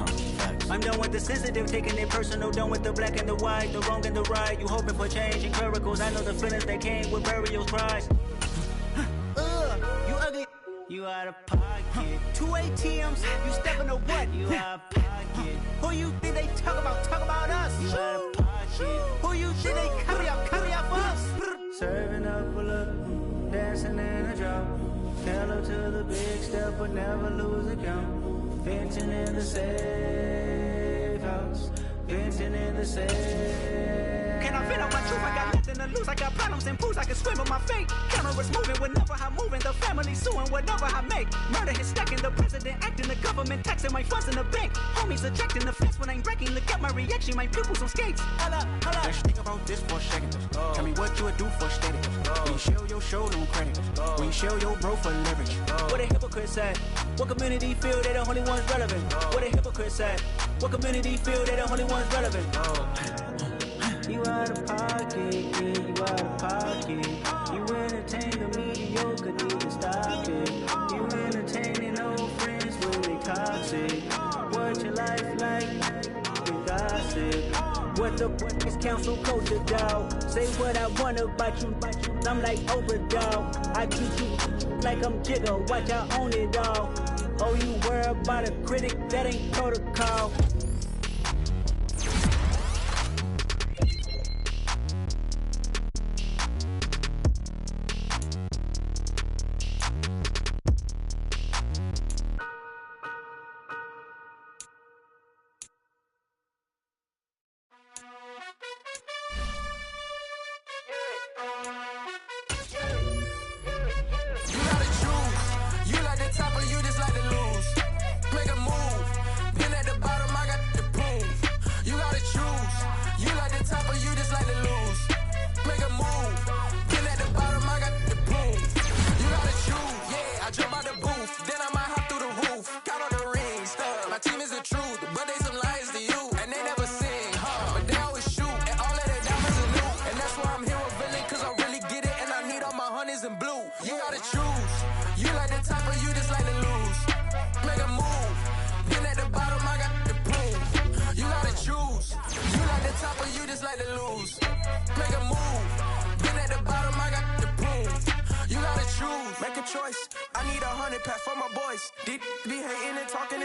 [SPEAKER 16] I'm done with the sensitive, taking it personal. Done with the black and the white, the wrong and the right. You hoping for change and miracles. I know the feelings that came with burial cries. You ugly. You out of pocket. 2 ATMs, you stepping to what? You out of pocket. Who you think they talk about us? You out of pocket. Who you think they carry up for us? Serving up a look, dancing in a drop. Tell her to the big step, but never lose a count. Venting in the safe house. Venting in the safe. Can I vent on my truth? I got nothing to lose. I got problems and pools. I can swim with my fate. Cameras moving whenever I'm moving. The family suing whatever I make. Murder is stacking. The president acting. The government taxing my funds in the bank. Homies attracting the fence when I'm breaking. Look at my reaction. My pupils on skates. Holla.
[SPEAKER 17] Let's think about this for a second. Tell me what you would do for status. When you show your show, no credit. When you show your bro for leverage.
[SPEAKER 16] What a hypocrite said. What community feel they the only ones relevant? What a hypocrite said. What community feel they the only ones relevant? You out of pocket, yeah, you out of pocket. You entertain the mediocre, need to stop it. You entertaining old friends when they toxic. What your life like, you gossip. What the fuck is council culture, dawg? Say what I want about you, I'm like overdog. I treat you like I'm Jigga, watch I own it all. Oh, you worry about a critic, that ain't protocol.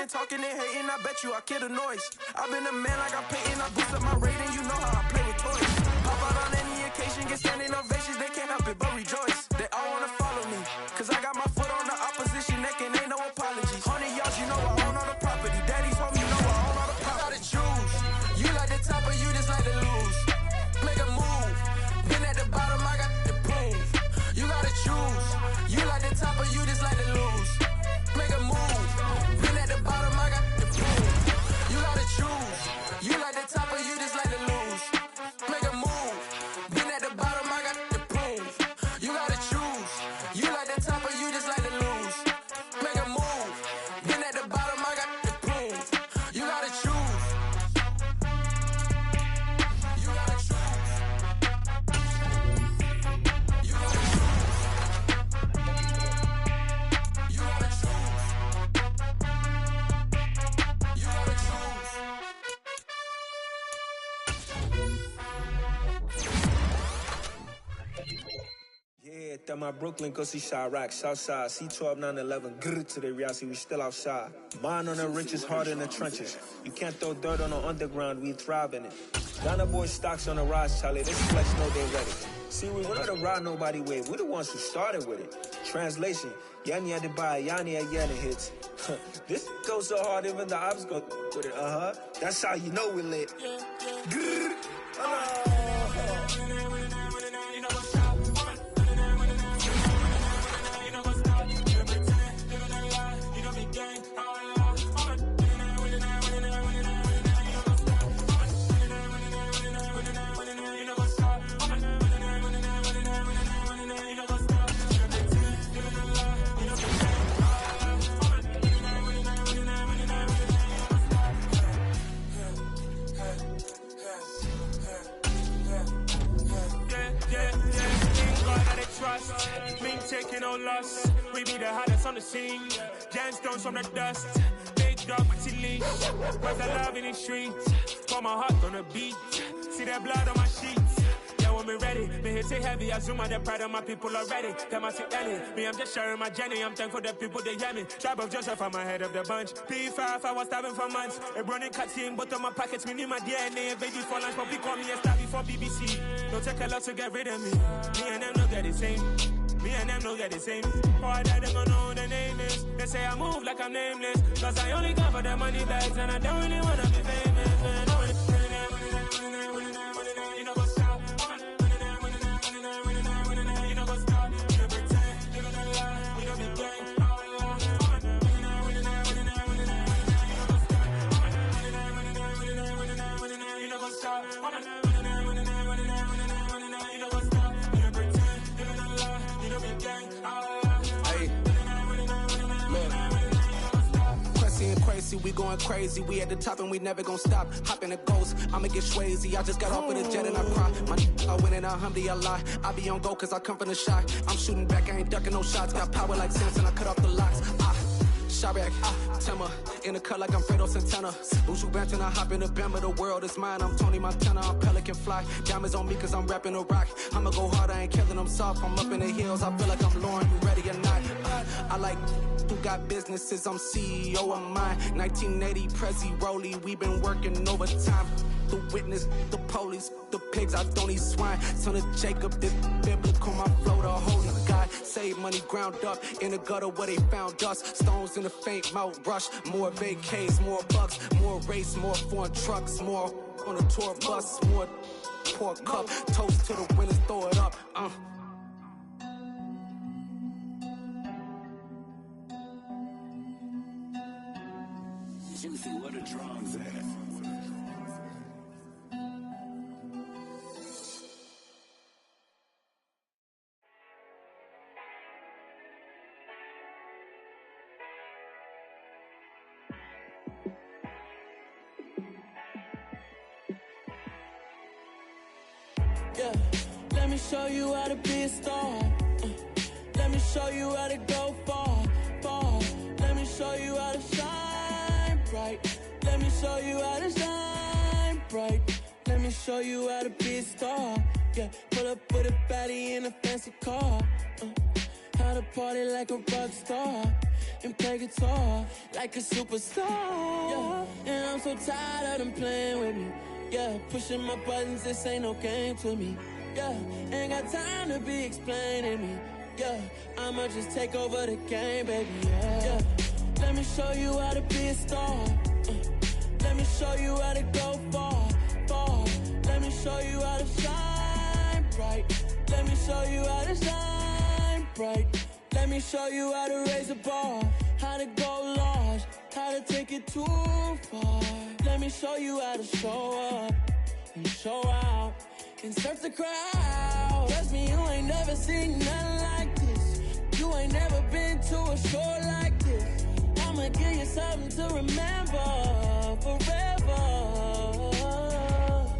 [SPEAKER 18] Talking and hating, I bet you I kill the noise. I've been a man like I'm painting, I boost up my rating, you know how I play with toys. Pop out on any occasion, get standing ovations, they can't help it but rejoice. They all wanna follow me, cause I got my foot on the opposition neck and ain't no apologies. 100 yards, you know I own all the property. Daddy's home, you know I own all the property. You gotta choose, you like the top or you just like to lose. Make a move, been at the bottom, I got the proof. You gotta choose, you like the top or you just like to lose. Make a move. Choose. You like the top or you just like to lose. Make a move. Been at the bottom, I got the proof. You gotta choose. You like the top or you just like to lose. Make a move. Been at the bottom, I got the proof. You gotta choose. You gotta choose. You gotta choose. You gotta choose. You gotta choose.
[SPEAKER 19] Yeah, that my Brooklyn, go see Chirac, Southside, C12, 911, grrr to the reality, we still outside. Mine on the riches, hard in the trenches. You can't throw dirt on the underground, we thrive in it. Ghana boy stocks on the rise, Charlie, this flex know they ready. See, we wanted to ride nobody with, we the ones who started with it. Translation, Yani had to buy, Yani had Yana hits. This goes so hard, even the ops go with it, That's how you know we lit. Grrr,
[SPEAKER 20] no loss. We be the hottest on the scene. Gemstones from the dust. Big dog, my leash. Where's the love in the streets? Pour my heart on the beat. See that blood on my sheets. Yeah, when we ready, me hit it heavy. I zoom out the pride of my people already. Them I see Ellie. Me, I'm just sharing my journey. I'm thankful that people they hear me. Tribe of Joseph, I'm ahead of the bunch. P5, I was starving for months. A running cuts in, but on my pockets, me need my DNA. Baby for lunch, but we call me a star before BBC. Don't take a lot to get rid of me. Me and them don't get the same. Me and them don't get the same. Boy, that they gon' know who the name is. They say I move like I'm nameless. Cause I only come for the money bags. And I don't really wanna be famous, man. You know what's up. You know what's up. You know pretend. You know the lie. We don't be gang. You know what's up.
[SPEAKER 18] Crazy, we going crazy. We at the top and we never gon' stop. Hop in the ghost, I'ma get swayzy. I just got off with a jet and I cry. I win and alhamdulillah. I be on go cause I come from the shot. I'm shooting back, I ain't ducking no shots. Got power like Samson, I cut off the locks. Shabak, Timmer, in the cut like I'm Fredo Santana. Buju Banton, I hop in the Bama, the world is mine. I'm Tony Montana, I'm Pelican Fly. Diamonds on me cause I'm rapping a rock. I'ma go hard, I ain't killing them soft. I'm up in the hills, I feel like I'm Lauren, you ready or not? I like who got businesses, I'm CEO of mine. 1980, Prezi Rolly, we been working overtime. The witness, the police, the pigs, I don't eat swine. Son of Jacob, this biblical, my flow, the holy God. Save money ground up in the gutter where they found us. Stones in the faint mouth rush. More vacays, more bucks, more race, more foreign trucks, more on a tour bus, more pork cup. Toast to the winners, throw it up.
[SPEAKER 21] Juicy, where the drums at?
[SPEAKER 22] Yeah, let me show you how to be a star. Let me show you how to go far, far. Let me show you how to shine bright. Let me show you how to shine bright. Let me show you how to be a star. Yeah, pull up with a baddie in a fancy car. How to party like a rock star and play guitar like a superstar. Yeah, and I'm so tired of them playing with me. Yeah, pushing my buttons, this ain't no game to me. Yeah, ain't got time to be explaining me. Yeah, I'ma just take over the game, baby. Yeah, let me show you how to be a star. Let me show you how to go far, far. Let me show you how to shine bright. Let me show you how to shine bright. Let me show you how to raise a bar, how to go large, how to take it too far. Let me show you how to show up and show out and surf the crowd. Trust me, you ain't never seen nothing like this. You ain't never been to a show like this. I'ma give you something to remember forever.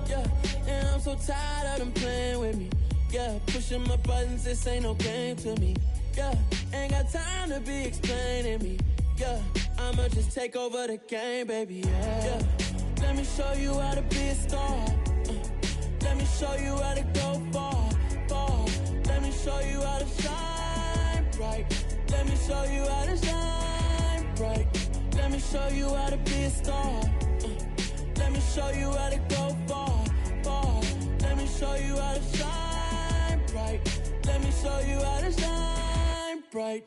[SPEAKER 22] Yeah, and I'm so tired of them playing with me. Yeah, pushing my buttons, this ain't no game to me. Yeah, ain't got time to be explaining me. Yeah, I'ma just take over the game, baby. Yeah, let me show you how to be a star. Let me show you how to go far, far. Let me show you how to shine bright. Let me show you how to shine bright. Let me show you how to be a star. Let me show you how to go far, far. Let me show you how to shine bright. Let me show you how to shine bright.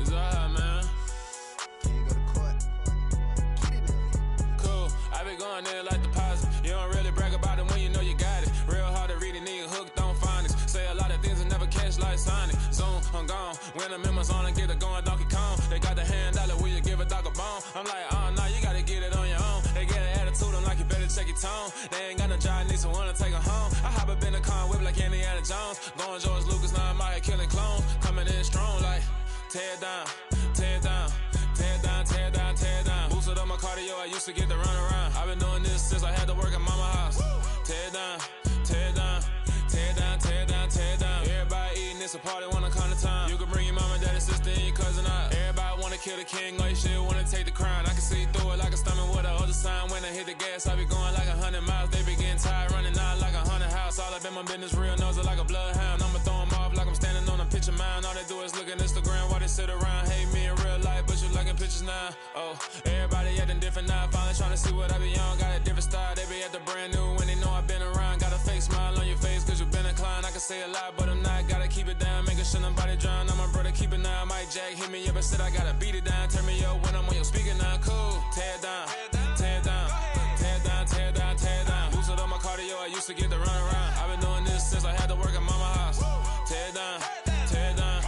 [SPEAKER 23] It's alright, man. Cool, I be going there like deposit. You don't really brag about it when you know you got it. Real hard to read a nigga hooked on phonics. Say a lot of things and never catch like Sonic. Zoom, I'm gone. When I'm in my zone, I get it going Donkey Kong. They got the $100, will you give a dog a bone? I'm like, oh no, you gotta get it on your own. They get an attitude, I'm like, you better check your tone. They ain't got no job, need someone to take her home. I hop up in the car, whip like Indiana Jones. Going George Lucas, now I'm out here killing clones. Coming in strong like, tear down, tear down, tear down, tear down, tear down. Boosted up my cardio, I used to get to run around. I've been doing this since I had to work at mama house. Tear down, party when I come to time. You can bring your mama, daddy, sister, and your cousin out. Everybody wanna kill the king, or you shit wanna take the crown. I can see through it like a stomach with a other sign. When I hit the gas, I be going like 100 miles. They be getting tired, running out like a 100 house. All up in my business, real nose like a bloodhound. I'ma throw them off like I'm standing on a picture mound. All they do is look at Instagram while they sit around. Hate me in real life, but you liking pictures now. Oh, everybody acting different now. Finally trying to see what I be on. Got a different style, they be at the brand new when they know I've been around. Got a fake smile on your face, cause you been inclined. I can say a lot, but I'm not. Gotta keep it down, making sure nobody drown. I'm my brother, keep it now. Mike Jack hit me up and said I gotta beat it down. Turn me up when I'm on your speaker now. Cool, tear it down, tear it down, tear it down, tear it down, tear it down. Boosted up my cardio, I used to get to run around. I've been doing this since I had to work at mama house. Tear it down, tear it down,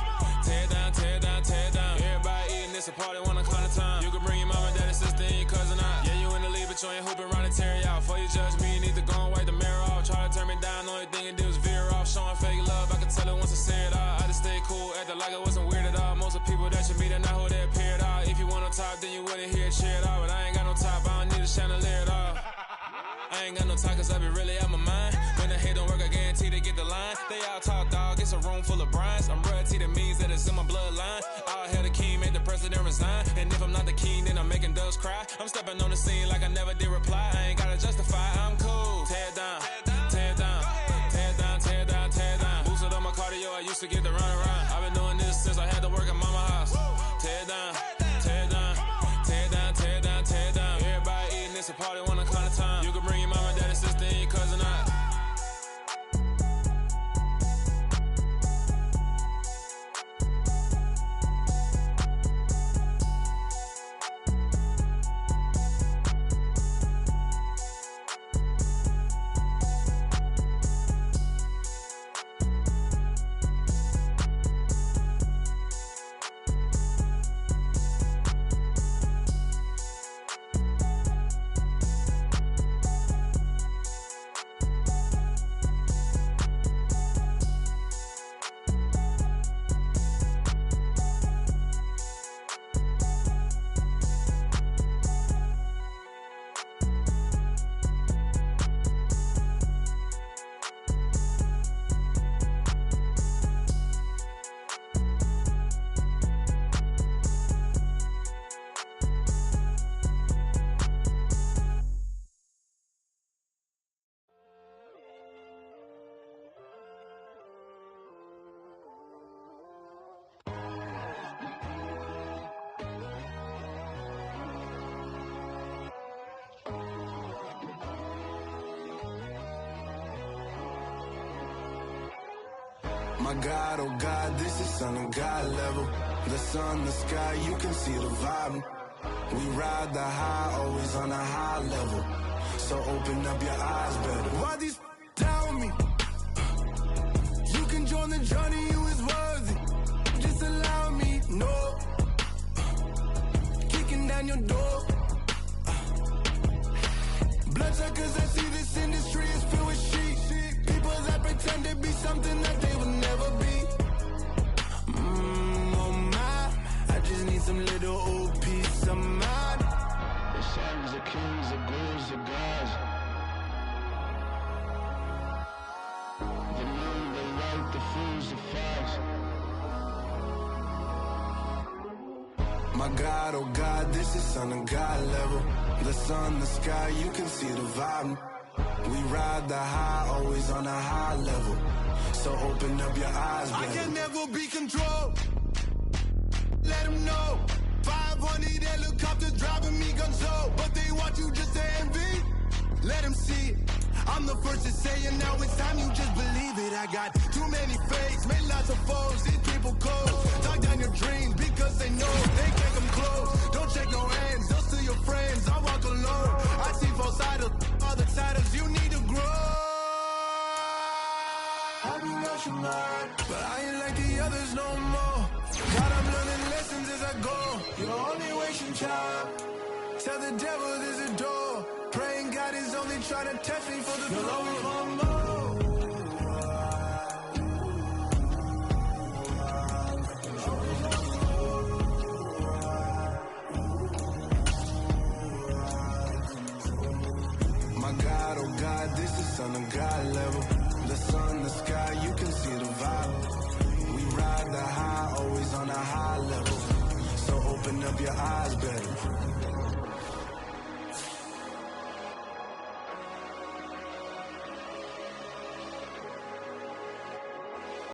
[SPEAKER 23] tear it down, tear it down, tear it down. Everybody eating, it's a party when I come to time. You can bring your mama, daddy, sister, and your cousin out. Yeah, you in the lead, but you ain't hooping around and tear you out. Before you judge me, you need to go and wipe the mirror off. Try to turn me down, only thing you do is veer off. Showing fake love, I can tell it once I say it all. I just stay cool, acting like I wasn't weird at all. Most of the people that you meet are not who they appear at all. If you want on top, then you wouldn't hear it cheer at all. But I ain't got no top, I don't need a chandelier at all. I ain't got no time, cause I be really out my mind. When the hate don't work, I guarantee they get the line. They all talk, dog, it's a room full of brines. I'm royalty, that means that it's in my bloodline. All hail the king, made the president resign. And if I'm not the king, then I'm making doves cry. I'm stepping on the scene like I never did reply. I ain't gotta justify, I'm cool. Tear it down, tear it down, tear it down, tear it down, tear it down. Boosted up my cardio, I used to get to run around. I've been doing this since I had to work at mama house. Tear it down, tear it down, tear it down, tear it down, tear it down. Everybody eating, it's a party when I come to time. You can bring your mama, daddy, sister, and your cousin out.
[SPEAKER 9] My God, oh God, this is Son of God level. The sun, the sky, you can see the vibe. We ride the high, always on a high level. So open up your eyes better.
[SPEAKER 11] Why these tell me? You can join the journey, you is worthy. Just allow me, no. Kicking down your door. Bloodsuckers, I see this industry is filled with sheep. People that pretend to be something that they will never be. Oh my, I just need some little old peace of mind.
[SPEAKER 1] The sons of kings, the ghouls, the gods. The moon, the light, the fools, the facts.
[SPEAKER 9] My God, oh God, this is Son of God level. The sun, the sky, you can see the vibe. We ride the high, always on a high level. So open up your eyes, baby.
[SPEAKER 11] I can never be controlled. Let them know. 500 helicopters driving me gonzo. But they want you just to envy. Let them see it. I'm the first to say it, now it's time you just believe it. I got too many fakes, made lots of foes. These people cold. Talk down your dreams because they know they can't come close. Don't check no hands, they'll steal your friends. I walk alone. I see false idols, other titles. You need to grow.
[SPEAKER 9] I be watching mine,
[SPEAKER 11] but I ain't like the others no more. God, I'm learning lessons as I go. You're only wasting time. Tell the devil there's a door. Praying God is only trying to test me for the glory. You'll always want more.
[SPEAKER 9] My God, oh God, this is Son of God level. The sun, the sky, you can see the vibe. We ride the high, always on a high level. So open up your eyes better.